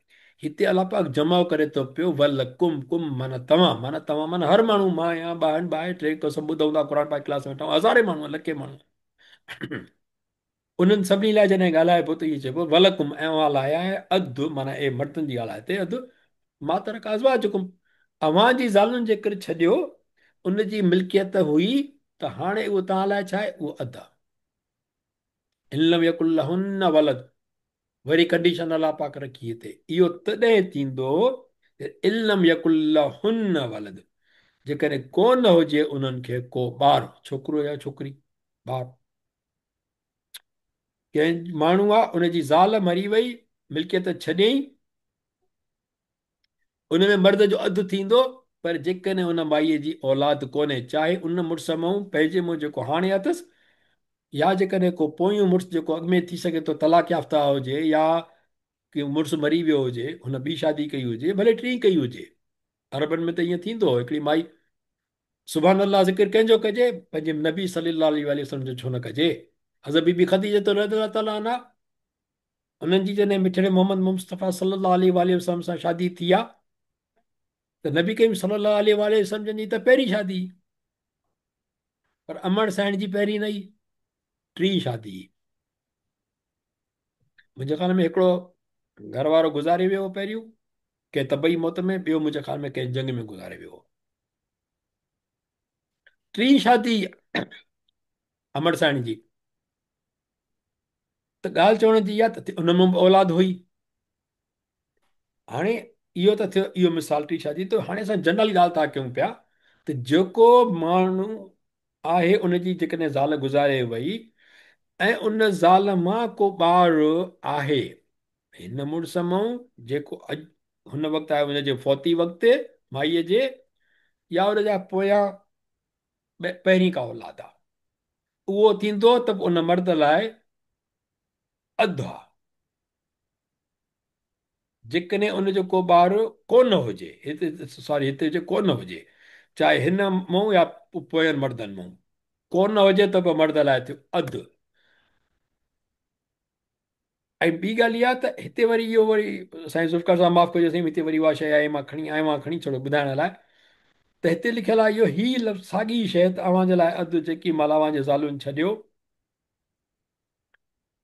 हिते अलाह पाक जमा करे थो पियो, वल कुम कुम माना तव्हां माना हर माण्हू, मां आहियां, ॿ आहिनि, ॿ आहे, टे को सभु ॿुधूं था क़ुर पाक क्लास में वेठा हज़ारे माण्हू, लखे माण्हू। उन्हनि सभिनी लाइ जॾहिं ॻाल्हाए पोइ त इहो चइबो वलकुम, ऐं अव्हां लाइ आहे अधु, माना ए मर्दनि जी ॻाल्हि आहे हिते, अधु मातर काज़वा चुकुम, अव्हां जी ज़ालुनि जे करे छॾियो, उनजी मिल्कियत हुई, त हाणे उहो तव्हां लाइ छा आहे, उहो अधु आहे। इल्लम यकुल लहुन्न वलद, वरी कंडीशन अलाह पाक रखी हिते, इहो तॾहिं थींदो इल्लम यकुल लहुन्न वलद, जेकॾहिं कोन हुजे उन्हनि खे को ॿार, छोकिरो या छोकिरी, ॿार। कंहिं माण्हू आहे उनजी ज़ाल मरी वई, मिल्कियत छॾियईं, उन में मर्द जो अधु थींदो, पर जेकॾहिं उन माईअ जी औलाद कोन्हे, चाहे उन मुड़ुस मां पंहिंजे मुंहुं जेको हाणे अथसि, या जेकॾहिं को पोयूं मुड़ुस जेको अॻु में थी सघे थो तलाक याफ़्ता हुजे, या कि मुड़ुसु मरी वियो हुजे, हुन ॿी शादी कई हुजे, भले टी कई हुजे, अरबनि में त ईअं थींदो, हिकिड़ी माई, सुभान अल्लाह ज़िक्र कंहिंजो कजे, पंहिंजे नबी सल्लल्लाहु अलैहि वसल्लम जो छो न कजे। हज़रत बीबी ख़दीजत रज़ियल्लाहु ताला अन्हा, उन्हनि जी जॾहिं मिठड़े मोहम्मद मुस्तफ़ा सल्लल्लाहु अलैहि वसल्लम सां शादी थी आहे, त नबी करीम सल्लल्लाहु अलैहि वसल्लम जी त पहिरीं शादी, पर अमड़ साइण जी पहिरीं न हुई, टी शादी। मुंहिंजे ख़्याल में हिकिड़ो घर वारो गुज़ारे वियो हो पहिरियों, कंहिं तबई मौत में, ॿियो मुंहिंजे ख़्याल में कंहिं जंग में गुज़ारे वियो हो। टी शादी अमड़ साइण जी, त ॻाल्हि चवण जी इहा त उन में औलाद हुई। हाणे इहो त थियो, इहो मिसाल टी शादी, त हाणे असां जनरल ॻाल्हि था कयूं पिया, त जेको माण्हू आहे उनजी जेकॾहिं ज़ाल गुज़ारे वई, ऐं उन ज़ाल मां को ॿारु आहे, हिन मुड़ुस मां जेको अॼु हुन वक़्तु आहे, हुनजे फौती वक़्तु माईअ जे, या हुनजा पोयां पहिरीं का औलाद आहे, उहो थींदो त उन मर्द लाइ अधु आहे। जेकॾहिं उनजो को ॿारु कोन हुजे, हिते सॉरी हिते जे कोन हुजे, चाहे हिन मूं या पोयनि मर्दनि मूं कोन हुजे, त पोइ मर्द लाइ थियो अधु। ऐं ॿी ॻाल्हि इहा त हिते वरी इहो वरी साईं ज़ुल्फ़िकार साहब माफ़ु कजो साईं, हिते वरी उहा शइ आहे, मां खणी आयो आहियां, खणी छॾो ॿुधाइण लाइ, त हिते लिखियलु आहे इहो ही लफ़्ज़, साॻी शइ, त अव्हां जे लाइ अधु, जेकी महिल अव्हां जे ज़ालुनि छॾियो,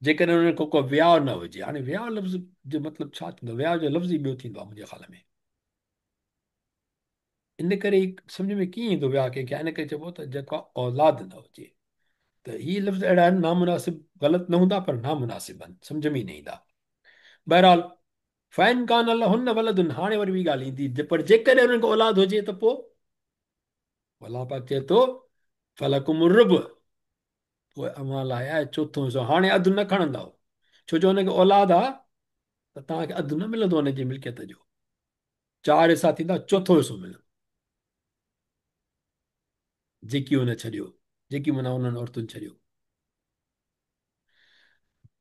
जेकॾहिं उन्हनि खां को विहाउ न हुजे। हाणे विहाउ लफ़्ज़ जो मतिलबु छा थींदो, विहाउ जो लफ़्ज़ ई ॿियो थींदो आहे मुंहिंजे ख़्याल में। इन करे सम्झ में कीअं ईंदो विहाउ कंहिंखे, इन करे चइबो त जेको औलाद न हुजे, त ही लफ़्ज़ अहिड़ा आहिनि नामुनासिब, ग़लति न हूंदा पर नामुनासिब आहिनि, सम्झ में ई न ईंदा। बहरहाल फैन कान अल हुन वलदुन, हाणे वरी ॿी ॻाल्हि ईंदी, पर जेकॾहिं उन्हनि खे औलाद हुजे त पोइ अलाह पाक चए थो फलकुम रुब, पोइ अव्हां लाइ आहे चोथों हिसो। हाणे अधु न खणंदव, छो जो हुनखे औलाद आहे, त तव्हांखे अधु न मिलंदो हुनजी मिल्कियत जो, चारि हिसा थींदा, चोथों हिसो मिलंदो, जेकी हुन छॾियो, जेकी माना उन्हनि औरतुनि छॾियो।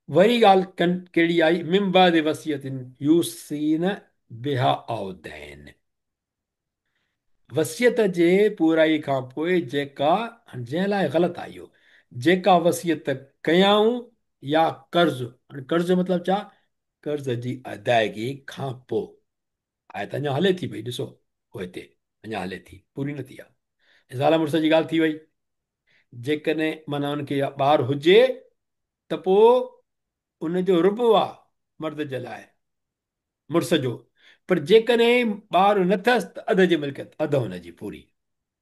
वरी ॻाल्हि कहिड़ी आई, मिम्बाद वसियतिन यूसीन बिहा औदैन, वसियत जे पूराई खां पोइ जेका, जंहिं लाइ ग़लति आहे इहो, जेका वसियत कयाऊं या कर्ज़, कर्ज़ जो मतिलबु छा, कर्ज़ जी अदायगी खां पोइ, आहे त अञा हले थी पई, ॾिसो उहो हिते अञा हले थी, पूरी न थी आहे, ज़ाल मुड़ुस जी ॻाल्हि थी वई, जेकॾहिं माना हुनखे ॿारु हुजे, त पोइ उनजो रुबो आहे मर्द जे लाइ, मुड़ुस जो, पर जेकॾहिं ॿारु न अथसि, त अध जी मिल्कियत, अधु हुनजी पूरी,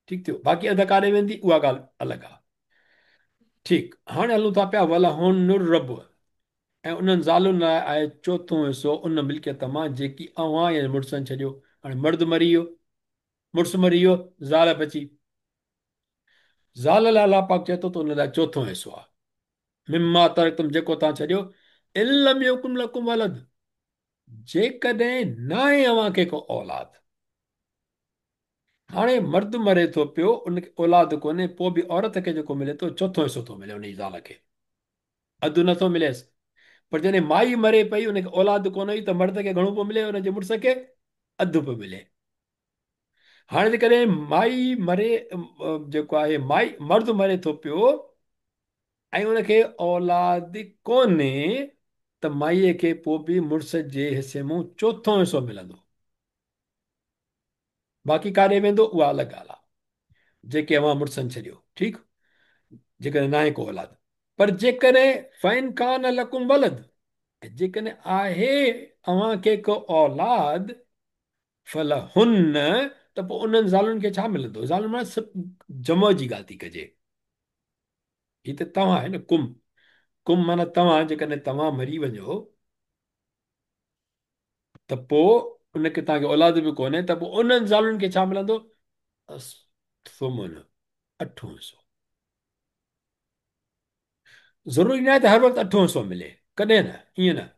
ठीकु थियो, बाक़ी अधु काॾे वेंदी, उहा ॻाल्हि अलॻि आहे। ठीकु, हाणे हलूं था पिया वल होन नुर रब, ऐं उन्हनि ज़ालुनि लाइ आहे चोथों हिसो उन मिल्कियत मां जेकी अव्हां या मुड़ुसनि छॾियो। हाणे मर्द मरी वियो, मुड़ुसु मरी वियो, ज़ाल बची, ज़ाल लाइ अलाह पाक चए थो त उन लाइ चोथों हिसो आहे, मिमा तरकतुम, जेको तव्हां छॾियो, इल्लम यकुम लकुम वलद, जेकॾहिं न आहे अव्हां खे को औलाद। हाणे मर्द मरे थो पियो, उनखे औलाद कोन्हे, पोइ बि औरत खे जेको मिले थो, चोथों हिसो थो मिले उनजी ज़ाल खे, अधु नथो मिलेसि। पर जॾहिं माई मरे पई, उनखे औलाद कोन हुई, त मर्द खे घणो पियो मिले, हुनजे मुड़ुस खे अधु पियो मिले। हाणे जेकॾहिं माई मरे, जेको आहे माई, मर्द मरे थो पियो, ऐं उनखे औलाद कोन्हे त माईअ खे पोइ बि मुड़ुस जे हिसे मां चोथों हिसो मिलंदो। बाक़ी काॾे वेंदो उहा अलॻि ॻाल्हि आहे, जेके अवां मुड़ुसनि छॾियो ठीकु, जेकॾहिं न आहे को औलाद। पर जेकॾहिं फ़ैन कान लकुम वलद, जेकॾहिं आहे अव्हांखे को औलाद, फल हुन, त पोइ उन्हनि ज़ालुनि खे छा मिलंदो? ज़ालुनि माना जमो जी ॻाल्हि थी कजे। हीअ त तव्हां आहे न, कुम, कुम माना तव्हां, जेकॾहिं तव्हां मरी वञो त पोइ उनखे तव्हांखे औलाद बि कोन्हे, त पोइ उन्हनि ज़ालुनि खे छा मिलंदो? सुमुन, अठों हिसो। ज़रूरी न आहे त हर वक़्तु अठों हिसो मिले, कॾहिं न, ईअं न।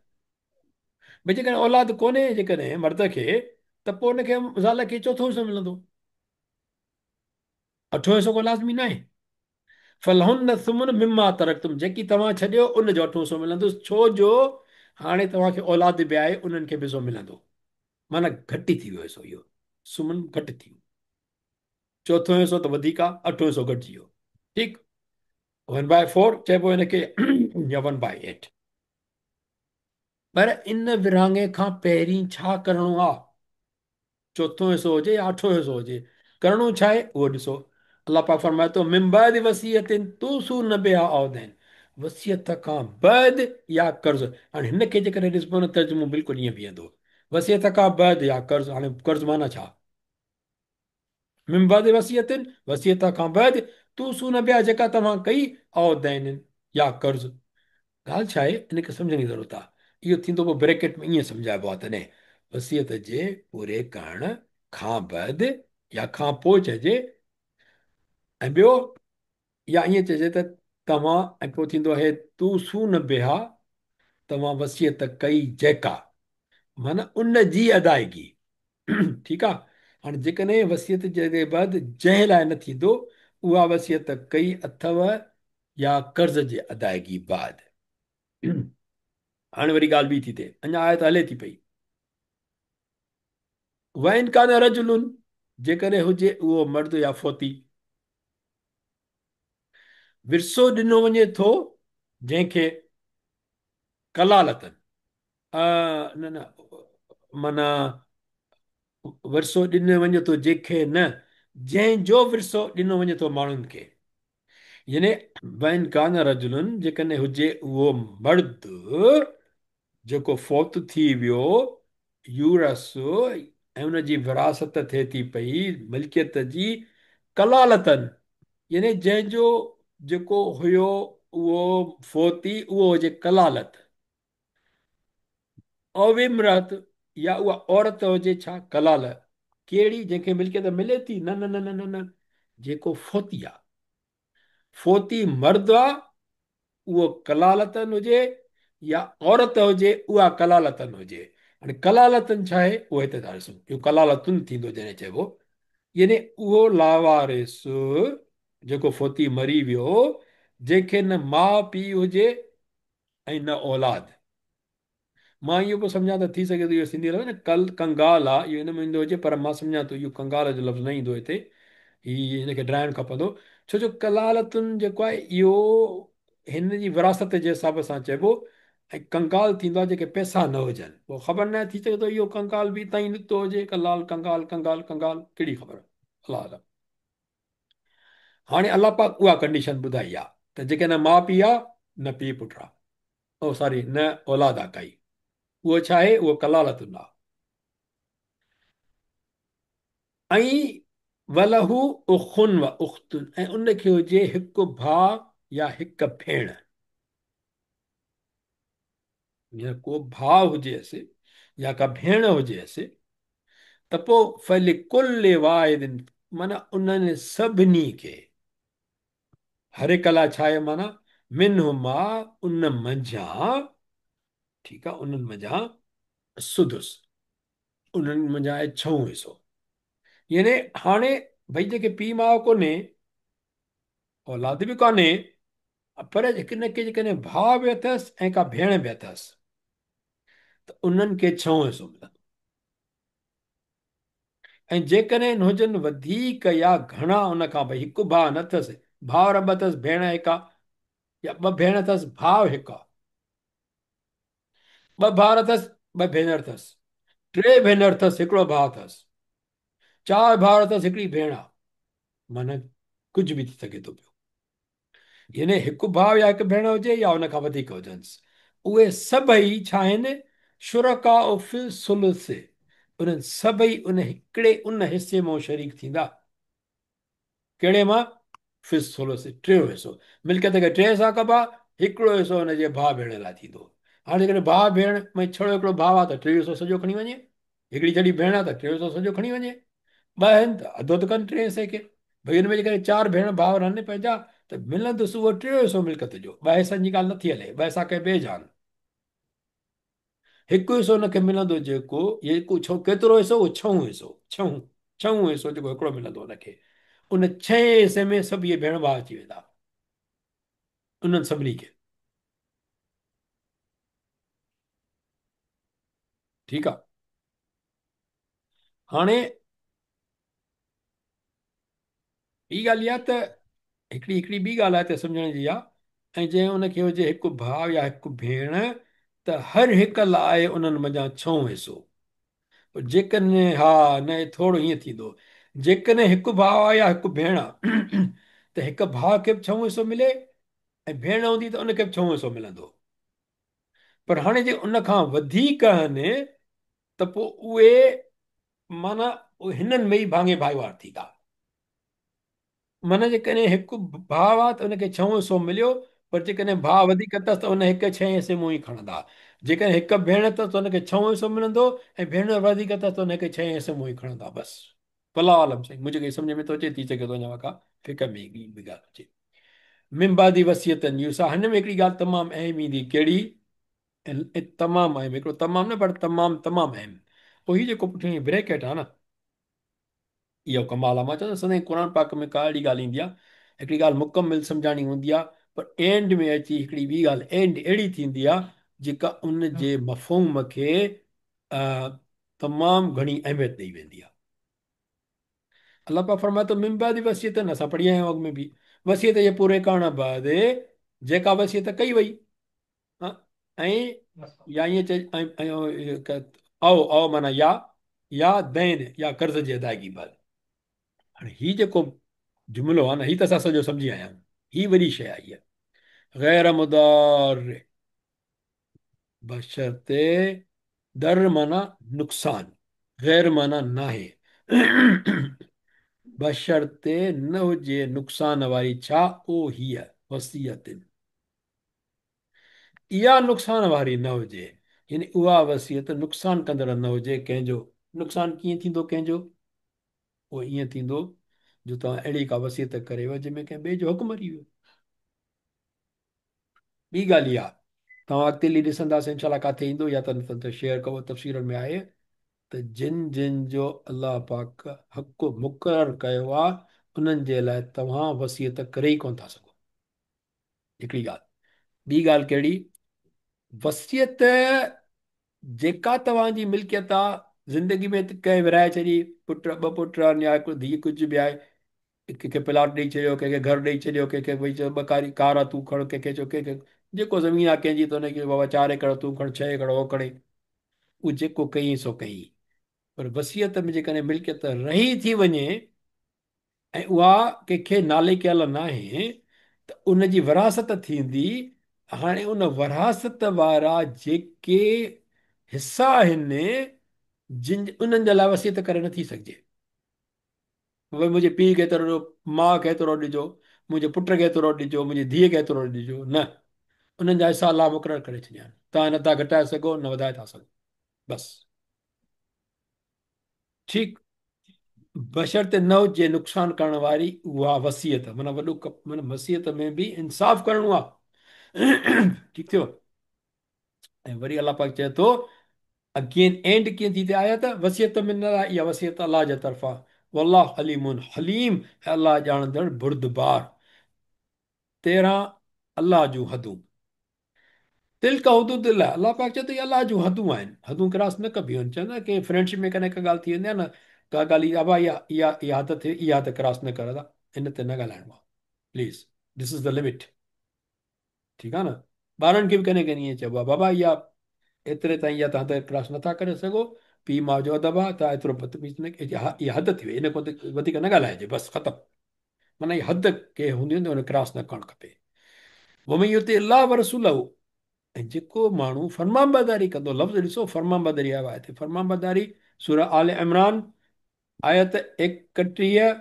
भई जेकॾहिं औलाद कोन्हे जेकॾहिं मर्द खे, त पोइ हुनखे ज़ाल खे चोथों हिसो मिलंदो, अठों हिसो को लाज़मी न आहे। फलहुन सुमुन मिमा तरक़्तुम, जेकी तव्हां छॾियो उन जो अठों हिसो मिलंदुसि, छो जो हाणे तव्हांखे औलाद बि आहे, उन्हनि खे बि हिसो मिलंदो, माना घटि थी वियो हिसो, इहो सुमुन घटि थी वियो। चोथों हिसो त वधीक आहे, अठों हिसो घटिजी वियो, ठीकु। 1/4 चइबो हिनखे या 1/8। पर इन विरहाङे खां पहिरीं छा करिणो आहे? चोथों हिसो हुजे या अठों हिसो हुजे, करिणो छा आहे उहो ॾिसो। अलाह पाक फरमाए थो मिम्बाद वसीयतिन तूसू न बिहा औदैन, वसियत खां बैद या कर्ज़। हाणे हिनखे जेकॾहिं ॾिसबो न, तर्जुमो बिल्कुलु ईअं बीहंदो, वसियत खां बैद या कर्ज़। हाणे कर्ज़ माना छा? मिम्बाद वसीयतिन, वसियत खां बैद तूसू न बिहा, जेका तव्हां कई, औदैन या कर्ज़। ॻाल्हि छा आहे, हिनखे सम्झण जी ज़रूरत आहे। इहो थींदो पोइ ब्रैकेट में ईअं सम्झाइबो आहे तॾहिं, वसियत जे पूरे करण खां बैद या खां पोइ चइजे, ऐं ॿियो या ईअं चइजे त तव्हां, ऐं पोइ थींदो आहे तू सू न बिहा, तव्हां वसियत कई जेका, माना उन जी अदायगी। ठीकु आहे। हाणे जेकॾहिं वसियत जे बैदि जंहिं लाइ न थींदो, उहा वसियत कई अथव या कर्ज़ जे अदायगी बाद। हाणे वरी ॻाल्हि ॿी थी थिए, अञा आयत हले थी पई। वैन कान रजुलुन, जेकॾहिं हुजे उहो मर्द या फोती, विरसो ॾिनो वञे थो जंहिंखे कलालतन, न न, माना विरसो ॾिनो वञे थो जंहिंखे न, जंहिंजो विरसो ॾिनो वञे थो माण्हुनि खे। यानी वैन कान रजुलुन, जेकॾहिं हुजे उहो मर्द जेको फौत थी वियो, यूरस, ऐं उनजी विरासत थिए थी पई मिल्कियत जी, कलालतन, यानी जंहिंजो जेको हुयो उहो फोती, उहो हुजे कलालत। अविमरत, या उहा औरत हुजे छा कलाल, कहिड़ी? जंहिंखे मिल्कियत मिले थी, न न न न न न, जेको फोती आहे, फोती मर्द आहे, उहो कलालतन हुजे, या औरत हुजे उहा कलालतन हुजे। हाणे कलालतन छा आहे उहो हिते था ॾिसूं, इहो कलालतुन थींदो जॾहिं चइबो, यानी उहो लावारिस जेको फोती मरी वियो, जंहिंखे न माउ पीउ हुजे ऐं न औलाद। मां इहो पियो सम्झां त थी सघे थो इहो सिंधी लफ़्ज़ न कंगाल आहे, इहो हिन में ईंदो हुजे, पर मां सम्झां थो इहो कंगाल जो लफ़्ज़ न ईंदो हिते, हीअ हिनखे ड्राइण खपंदो। छो जो कलालतुन जेको आहे इहो हिन जी विरासत जे हिसाब सां चइबो, ऐं कंगाल थींदो आहे जंहिंखे पैसा न हुजनि। पोइ ख़बर न थी सघे थो इहो कंगाल बि ताईं निकितो हुजे, कलाल कंगाल कंगाल कंगाल, कहिड़ी ख़बर, अलाह अलाह। हाणे अलाह पाक उहा कंडीशन ॿुधाई आहे त जेकॾहिं माउ पीउ आहे, न पीउ पुटु आहे, ओ सॉरी, न औलाद आहे काई, उहो छा आहे, उहो कलालतुन आहे। ऐं वलहू उखुन व उख्तुन, ऐं उनखे हुजे हिकु भाउ या हिकु भेण, या को भाउ हुजेसि या का भेण हुजेसि, त पोइ फल कुल वाहिदिन, माना उन्हनि सभिनी खे, हर हिक लाइ छा आहे, माना मिनहुमा, उन मंझां, ठीकु आहे, उन्हनि मंझां सुदुस, उन्हनि मंझां आहे छहों हिसो। यानी हाणे भई जेके पीउ माउ कोन्हे, औलाद बि कोन्हे, पर न के जेकॾहिं भाउ बि अथसि ऐं का भेण बि अथसि, त उन्हनि खे छहों हिसो मिलंदो। ऐं जेकॾहिं हुजनि वधीक या घणा उन खां, भई हिकु भाउ न अथसि, भाउर ॿ अथसि, भेण हिकु आहे, या ॿ भेण अथसि, भाउ हिकु आहे, ॿ भाउर अथसि, ॿ भेनर अथसि, टे भेनर अथसि, हिकिड़ो भाउ अथसि, चारि भाउर अथसि, हिकिड़ी भेण आहे। माना कुझु बि थी सघे थो पियो। यानी हिकु भाउ या हिकु भेण हुजे या हुन खां वधीक हुजनिसि, उहे सभई छा आहिनि, शुरका फिल सुलुस, उन्हनि सभई उन हिकिड़े उन हिसे मां शरीक थींदा। कहिड़े मां? फिस सुलुस, टियों हिसो। मिल्कियत खे टे सां कबा, हिकिड़ो हिसो हुनजे भाउ भेण लाइ थींदो। हाणे जेकॾहिं भाउ भेण में छड़ो हिकिड़ो भाउ आहे त टे हिसो सॼो खणी वञे, हिकिड़ी जॾहिं भेण आहे त टे हिसो सॼो खणी वञे, ॿ आहिनि त अधु अधु कनि टे हिसे खे। भई हिन में जेकॾहिं चारि भेण भाउर आहिनि पंहिंजा, त मिलंदुसि उहो टे हिसो मिल्कियत जो। ॿ हिसनि जी ॻाल्हि नथी हले, ॿ हिसा कंहिं ॿिए जा आहिनि। हिकु हिसो हुनखे मिलंदो, जेको जेको केतिरो हिसो, उहो छहों हिसो, छहों हिसो जेको हिकिड़ो मिलंदो हुनखे। उन छहें हिसे में सभु इहे भेण भाउ अची वेंदा, उन्हनि सभिनी खे। ठीकु आहे। हाणे ॿी ॻाल्हि इहा त हिकिड़ी हिकिड़ी ॿी ॻाल्हि आहे हिते सम्झण जी आहे। ऐं जंहिं उनखे हुजे हिकु भाउ या हिकु भेण, त हर हिक लाइ उन्हनि मञा छहों हिसो। जेकॾहिं हा न, थोरो ईअं थींदो, जेकॾहिं हिकु भाउ आहे या हिकु भेण आहे त हिकु भाउ खे बि छहों हिसो मिले, ऐं भेण हूंदी त उनखे बि छहों हिसो मिलंदो। पर हाणे जे उन खां वधीक आहिनि, त पोइ उहे माना हिननि में ई भाङे भाईवार थींदा। माना जेकॾहिं हिकु भाउ आहे त हुनखे छहों हिसो मिलियो, पर जेकॾहिं भाउ वधीक अथसि त हुन हिकु छहें हिसे मूं ई खणंदा। जेकॾहिं हिकु भेण अथसि त हुनखे छहों हिसो मिलंदो, ऐं भेण वधीक अथसि त हुनखे छहें हिसे मूं ई खणंदा। बसि भला आलम साईं, मुंहिंजे खे सम्झ में थो अचे, थी सघे थो अञा का फिकर में ॿी ॻाल्हि अचे। मिम्बादी वसियत यूसा, हिन में हिकिड़ी ॻाल्हि तमामु अहम ईंदी, कहिड़ी? तमामु अहम, हिकिड़ो तमामु न, पर तमामु तमामु अहम। पोइ हीउ जेको पुठियां ब्रेकेट आहे न, इहो कमाल आहे। मां चवंदो सदाईं क़ुर पाक में का अहिड़ी ॻाल्हि ईंदी आहे, हिकिड़ी ॻाल्हि मुकमिल सम्झाणी हूंदी आहे, पर एंड में अची हिकिड़ी ॿी ॻाल्हि एंड अहिड़ी थींदी आहे जेका उन जे मफ़हूम खे तमामु घणी अहमियत ॾेई वेंदी आहे। अलाह पाक फरमाए थो मिम्बादी वसियत, असां पढ़ी आया आहियूं अॻु में बि, वसियत जे पूरे करण बैदि जेका वसियत कई वई, हा, ऐं या ईअं चए, आओ माना या दैन या कर्ज़ जी अदायगी बैदि। हाणे हीउ जेको जुमिलो आहे न, हीउ त असां सॼो सम्झी आया आहियूं। हीउ वॾी शइ आहे इहा, ग़ैर मुदार, बशर्ते, दर माना नुक़सान, ग़ैर माना नाहे, बशर्ते न हुजे नुक़सान वारी। छा? ओ हीअ वसियत, इहा नुक़सान वारी न हुजे, यानी उहा वसियत नुक़सान कंदड़ न हुजे कंहिंजो। नुक़सान कीअं थींदो कंहिंजो? उहो ईअं थींदो जो तव्हां अहिड़ी का वसियत करेव जंहिंमें कंहिं ॿिए जो हुकुम मरी वियो। ॿी ॻाल्हि इहा, तव्हां अॻिते ॾिसंदासीं इनशाला किथे ईंदो, या त न त शेयर कयो तफ़सीरनि में आहे, त जिन जिन जो अलाह पाक हक़ मुक़ररु कयो आहे, उन्हनि जे लाइ तव्हां वसियत करे ई कोन था सघो। हिकिड़ी ॻाल्हि। ॿी ॻाल्हि कहिड़ी? वसियत जेका तव्हांजी मिल्कियत आहे, ज़िंदगी में कंहिं विराए छॾी, पुट ॿ पुट आहिनि या हिकु धीउ, कुझु बि आहे, कंहिंखे प्लाट ॾेई छॾियो, कंहिंखे घर ॾेई छॾियो, कंहिंखे भई चयो ॿ कार आहे तूं खण, कंहिंखे चयो कंहिंखे जेको ज़मीन आहे कंहिंजी, त हुनखे बाबा 4 एकड़ तूं खण, 6 एकड़ उहो खणे, उहो जेको कईं सो कईं। पर वसियत में जेकॾहिं मिल्कियत रही थी वञे, ऐं उहा कंहिंखे नाले कयल न आहे, त उनजी विरासत थींदी। हाणे उन विरासत वारा जेके हिसा आहिनि, उन्हनि जे लाइ वसियत करे नथी सघिजे। भई मुंहिंजे पीउ खे एतिरो ॾियो, माउ खे एतिरो ॾिजो, मुंहिंजे पुट खे एतिरो ॾिजो, मुंहिंजी धीउ खे एतिरो ॾिजो, न, उन्हनि जा हिसा अलाह मुक़ररु करे छॾिया आहिनि। तव्हां नथा घटाए सघो, न वधाए था सघो, बसि। ठीकु, बशर्ते न हुजे नुक़सान करण वारी उहा वसियत, माना वॾो माना वसियत में बि इंसाफ़ करिणो आहे। ठीकु थियो। ऐं वरी अलाह पाक चए थो, अगेन एंड कीअं थी थिए आयत, वसियत में न, इहा वसियत अलाह जे तरफ़ां, वल्लाह हलीमुन हलीम, अलाह ॼाणंदड़ बुर्दबार। 13 अलाह जूं हदूं, दिल का हदूद दिल आहे। अलाह पाक चए थो इहे अलाह जूं हदूं आहिनि, हदूं क्रॉस न कबियूं आहिनि। चवंदा की फ्रेंडशिप में कॾहिं का ॻाल्हि थी वेंदी आहे न, का ॻाल्हि अबा इहा हद थिए, इहा हद क्रॉस न कर, इन ते न ॻाल्हाइणो आहे please, this is the limit. ठीकु आहे न। ॿारनि खे बि कॾहिं कॾहिं ईअं चइबो आहे बाबा इहा एतिरे ताईं या तव्हां त क्रॉस नथा करे सघो, पीउ माउ जो अदब आहे, तव्हां एतिरो बदतमीज़ न इहा हद थी वई, इन खां वधीक न ॻाल्हाइजे, बसि ख़तमु। माना इहा हद के हूंदी त हुन क्रॉस न करणु खपे। मम्मी इहो ते अलाह व रसूल हो। ऐं जेको माण्हू फरमाबरदारी कंदो, लफ़्ज़ ॾिसो फरमाबरदारी आयो आहे हिते, फरमाबरदारी सूरह आल इमरान आयत 31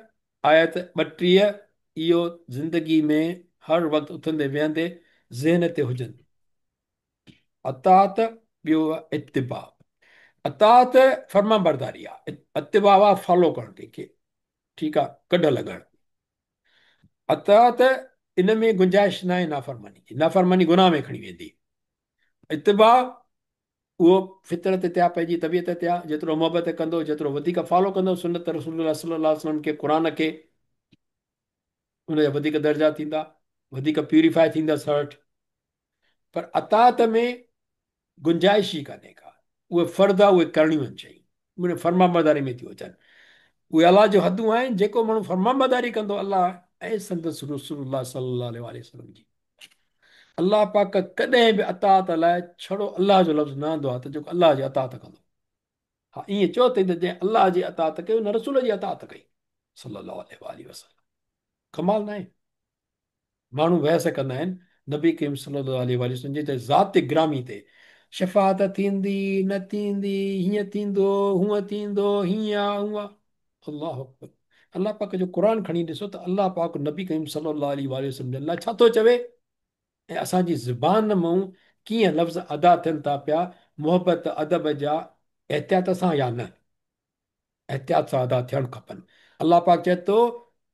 आयत 32, इहो ज़िंदगी में हर वक़्तु उथंदे वेहंदे ज़हन ते हुजनि। अतात ॿियो आहे इत्तिबा। अतात फर्मा बरदारी आहे, इत्तिबा आहे फॉलो करणु कंहिंखे, ठीकु आहे, कढ लॻणु। अतात इन में गुंजाइश न आहे नाफ़रमानी जी, नाफ़रमानी गुनाह में खणी वेंदी। इत्तिबा उहो फितरत ते आहे, पंहिंजी तबियत ते आहे, जेतिरो मोहबत कंदो, जेतिरो वधीक फॉलो कंदो सुन्नत रसूल सल्लल्लाहु अलैहि वसल्लम खे, क़ुर खे, उनजा वधीक दर्जा थींदा, वधीक प्यूरिफाई थींदा हर्ट। पर अतात में गुंजाइश ई कान्हे का, उहे फर्द आहे, उहे करणियूं आहिनि शयूं, उन फर्माबरदारी में थियूं अचनि। उहे अलाह जो हदूं आहिनि, जेको माण्हू फर्माबरदारी कंदो अलाह ऐं संदसि रसूलुल्लाह सल्लल्लाहु अलैहि वसल्लम जी, अलाह पाक कॾहिं बि अतात लाइ छड़ो अलाह जो लफ़्ज़ न ईंदो आहे त जेको अलाह जी अतात कंदो। हा ईअं चओ अथई त जंहिं अलाह जी अतात कई हुन रसूल जी अतात कई सल्लल्लाहु अलैहि वसल्लम। कमाल न आहे। माण्हू बहस कंदा आहिनि नबी करीम सल्लल्लाहु अलैहि वसल्लम जे ज़ात ग्रामी ते, शफ़ात थींदी न थींदी, हीअं थींदो हूअं थींदो, हीअं हूअं। अलाह अकबर। अलाह पाक जो क़ुर खणी ॾिसो त अलाह पाक नबी करीम सल्लल्लाहु अलैहि वसल्लम जे लाइ छा थो चवे, ऐं असांजी ज़ुबान मां कीअं लफ़्ज़ अदा थियनि था पिया, मोहबत अदब जा, एहतियात सां या न, एहतियात सां अदा थियणु खपनि। अलाह पाक चए थो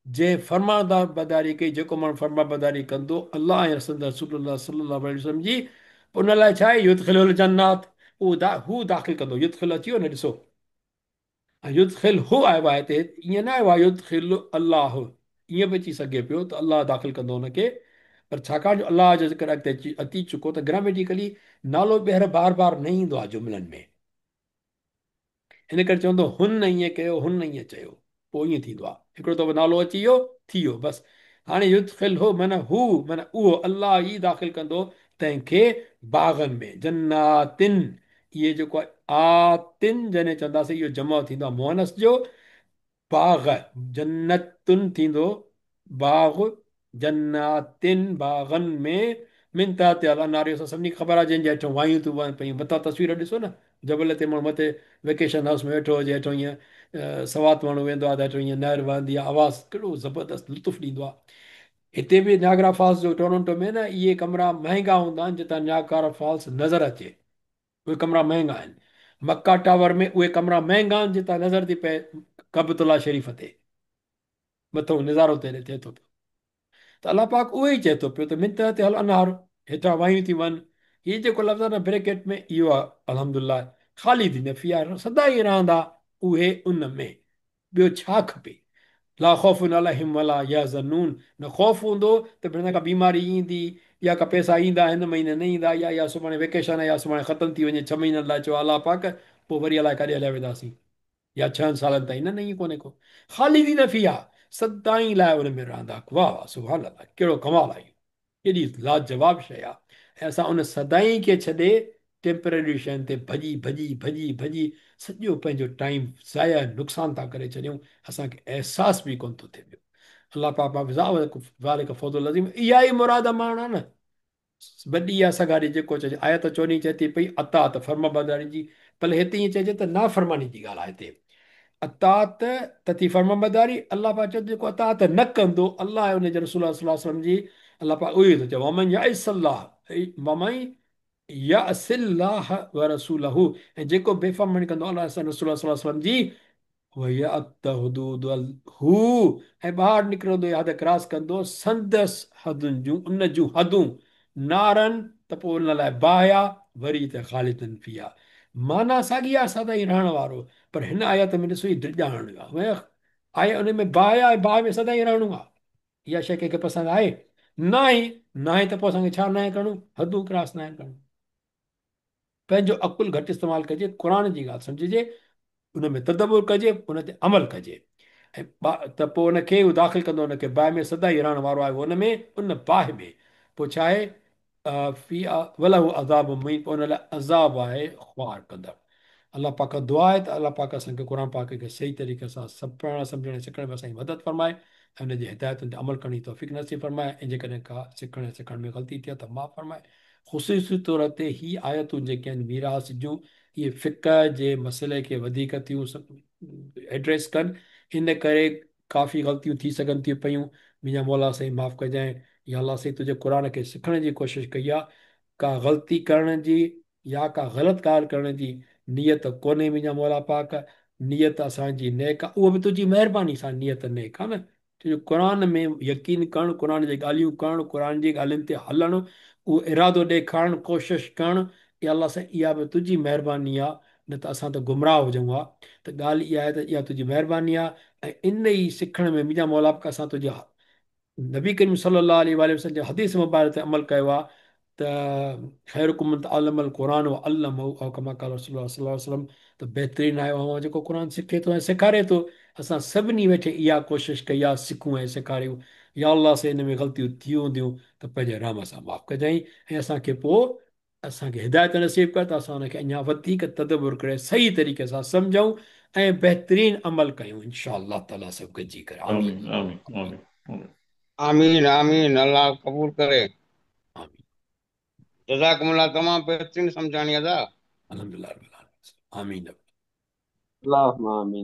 जे फरमादार बदारी कई, जेको माण्हू फर्मा बदारी कंदो अलाह ऐं रसूलुल्लाह सल्लल्लाहु अलैहि वसल्लम जी, उन लाइ छा आहे, युदखिलुल जन्नात, हू दाख़िल कंदो। युदखिल अची वियो न, ॾिसो युदखिल हू आयो आहे हिते, ईअं न आयो आहे युदखिल अलाह, ईअं बि अची सघे पियो त अलाह दाख़िल कंदो हुनखे। पर छाकाणि जो अलाह जो ज़िक्र अॻिते अची चुको त ग्रामेटिकली नालो ॿीहर बार बार न ईंदो आहे जुमिलनि में, हिन करे चवंदो हुन ईअं कयो, हुन ईअं चयो, पोइ ईअं थींदो आहे। हिकिड़ो दफ़ो नालो अची वियो थी वियो बसि। हाणे युदखिल हो माना हू, माना उहो अलाह ई दाख़िल कंदो तंहिंखे बाग़नि में, जन्नातिन, इहे जेको आहे आतिन जॾहिं चवंदासीं इहो जमा थींदो आहे मोहनस जो, बाग़ जन्नतुन थींदो, बाग़ जन्नातिन बाग़नि में, मिन ते अला नारियो सां सभिनी खे ख़बर आहे, जंहिंजे हेठो वायूं थियूं वहनि पियूं। मथां तस्वीर ॾिसो न, जबल ते माण्हू मथे वेकेशन हाउस में वेठो हुजे, हेठो ईअं सवात माण्हू वेंदो आहे त हेठो ईअं नहर वहंदी आहे, आवाज़ु कहिड़ो ज़बरदस्तु लुत्फ़ु ॾींदो आहे। हिते बि नियाग्रा फॉल्स जो टोरंटो में न, इहे कमरा महांगा हूंदा आहिनि जितां नियाग्रा फॉल्स नज़र अचे, उहे कमरा महांगा आहिनि। मक्का टावर में उहे कमरा महांगा आहिनि जितां नज़र थी पए कबतुल्ला शरीफ़ ते, मथो नज़ारो ते थिए थो पियो। त अलाह पाक उहो ई चए थो पियो त मिंत ते हल अनहार, हेठां वायूं थी वञनि। हीअ जेको लफ़्ज़ आहे न ब्रेकेट में, इहो आहे अल्हम्दुलिल्लाह ख़ालिदी नफ़ी आहे, सदा ई रहंदा उहे उन में। ॿियो छा खपे, ला ख़ौफ़ुन अलैहिम वला यहज़नून, न ख़ौफ़ हूंदो त भेण का बीमारी ईंदी, या का पैसा ईंदा हिन महीने न ईंदा, या सुभाणे वेकेशन आहे या सुभाणे ख़तमु थी वञे 6 महीननि लाइ चयो अलाह पाक, पोइ वरी अलाए काॾे हलिया वेंदासीं, या 6 सालनि ताईं, न न ईअं कोन्हे को। ख़ालिदी नफ़ी आहे, सदाईं लाइ उन में रहंदा। वाह वाह सुभान अलाह, कहिड़ो कमाल आहे, केॾी लाजवाब शइ आहे। ऐं असां उन सदाईं खे छॾे टेम्पररी शयुनि ते भॼी भॼी भॼी भॼी सॼो पंहिंजो टाइम ज़ाया नुक़सान था करे छॾियूं, असांखे अहसास बि कोन थो थिए पियो। अलाह पापा ज़ालिक फ़ज़लुल अज़ीम, इहा ई मुराद माण्हू आहे न, वॾी आहे सगारी जेको चइजे। आयत चोनी चए थी पई अतात फर्माबरदारी जी, भले हिते ईअं चइजे त नाफ़रमानी जी ॻाल्हि आहे हिते। अतात त थी फर्माबरदारी, अलाह पाक चए जेको अतात न कंदो अलाह ऐं उनजे रसूल सल्लल्लाहु अलैहि वसल्लम जी, अलाह पाक उहो ई थो चए वमन याइसल्लाह, ममई यासिल्लाह व रसूलहू, ऐं जेको बेफ़रमानी कंदो अलाह सां रसूल सल्लल्लाहु अलैहि वसल्लम जी, हू ऐं ॿाहिरि निकिरंदो हद क्रॉस कंदो संदसि हदुनि जूं, उन जूं हदूं नारनि, त पोइ उन लाइ बाहि आहे, वरी त ख़ालिदन फी आहे, माना साॻी आहे सदाईं रहण वारो। पर हिन आयत में ॾिसो ई डिॼाणो आहे, आहे उन में बाहि आहे, बाहि में सदाईं रहणो आहे। इहा शइ कंहिंखे पसंदि आहे न आहे, न आहे त पोइ असांखे छा न आहे करणो, हदूं क्रॉस न आहे करणो। पंहिंजो अकुलु घटि इस्तेमालु कजे, क़ुर जी ॻाल्हि सम्झिजे, उन में तदबुर कजे, उन ते अमल कजे, ऐं त पोइ उनखे उहो दाख़िल कंदो, उनखे बाहि में सदा ई रहण वारो आहे, उन में उन बाहि में। पोइ छा आहे, वलहु अज़ाब मुहीन, पोइ हुन लाइ अज़ाब आहे ख़्वार कंदड़। अलाह पाक दुआ आहे त अलाह पाक असांखे क़ुर पाक खे सही तरीक़े सां सभु पढ़णु सम्झण ऐं सिखण में असांजी मदद फरमाए ऐं हुनजी हिदायतुनि ते अमल करण जी तौफ़ीक़ नसीब फरमाए, ऐं जेकॾहिं का सिखण में ग़लती थिए त माफ़ फरमाए। ख़ुसूसी तौर ते ही आयतूं जेके आहिनि मीरास जूं, इहे फ़िक़ह जे मसइले खे वधीक थियूं एड्रेस कनि, इन करे काफ़ी ग़लतियूं थी सघनि थियूं पियूं। मुंहिंजा मौला साईं माफ़ कजांइ, या अल्लाह साईं तुंहिंजे क़ुर खे सिखण जी कोशिशि कई आहे, का ग़लती करण जी या का ग़लति ॻाल्हि करण जी नियत कोन्हे मुंहिंजा मौला पाक। नियत असांजी नेक आहे, उहो बि तुंहिंजी महिरबानी सां नियत नेक आहे न। तुंहिंजो क़ुर में यकीन करणु, क़ुर जी ॻाल्हियूं करणु, क़ुर जी ॻाल्हियुनि ते हलणु, उहो इरादो ॾेखारणु, कोशिशि करणु, या अलाह साईं इहा बि तुंहिंजी महिरबानी आहे, न त असां त गुमराह हुजूं हा। त ॻाल्हि इहा आहे त इहा तुंहिंजी महिरबानी आहे, ऐं इन ई सिखण में मुंहिंजा मौला पाक असां तुंहिंजे नबी करीम सल्लल्लाहु अलैहि वसल्लम जे हदीस मुबारक ते अमल कयो आहे त ख़ैरुकुम मन तअल्लमल क़ुरान व अल्लमहु औ कमा क़ाल रसूलुल्लाह सल्लल्लाहु अलैहि वसल्लम। त बहितरीनु आयो आहे जेको क़ुर सिखे थो ऐं सेखारे थो। असां सभिनी वेठे इहा कोशिशि कई आहे सिखूं ऐं सेखारियूं। या अल्लाह से हिन में ग़लतियूं थी हूंदियूं त पंहिंजे रहम सां माफ़ कजांइ, ऐं असांखे पोइ असांखे हिदायत नसीब कर त असां हुनखे अञा वधीक तदबुर करे सही तरीक़े सां सम्झूं ऐं बहितरीनु अमल कयूं, इनशा अल्लाह ताला सभु गॾिजी करे। आमीन आमीन आमीन आमीन आमीन। आमीन आमीन, अल्लाह कबूल करे। आमीन। जज़ाकुमुल्लाह, तमामु बहितरीन सम्झाणी अदा। अल्हम्दुलिल्लाह रब्बिल आलमीन। आमीन। अल्लाह आमीन।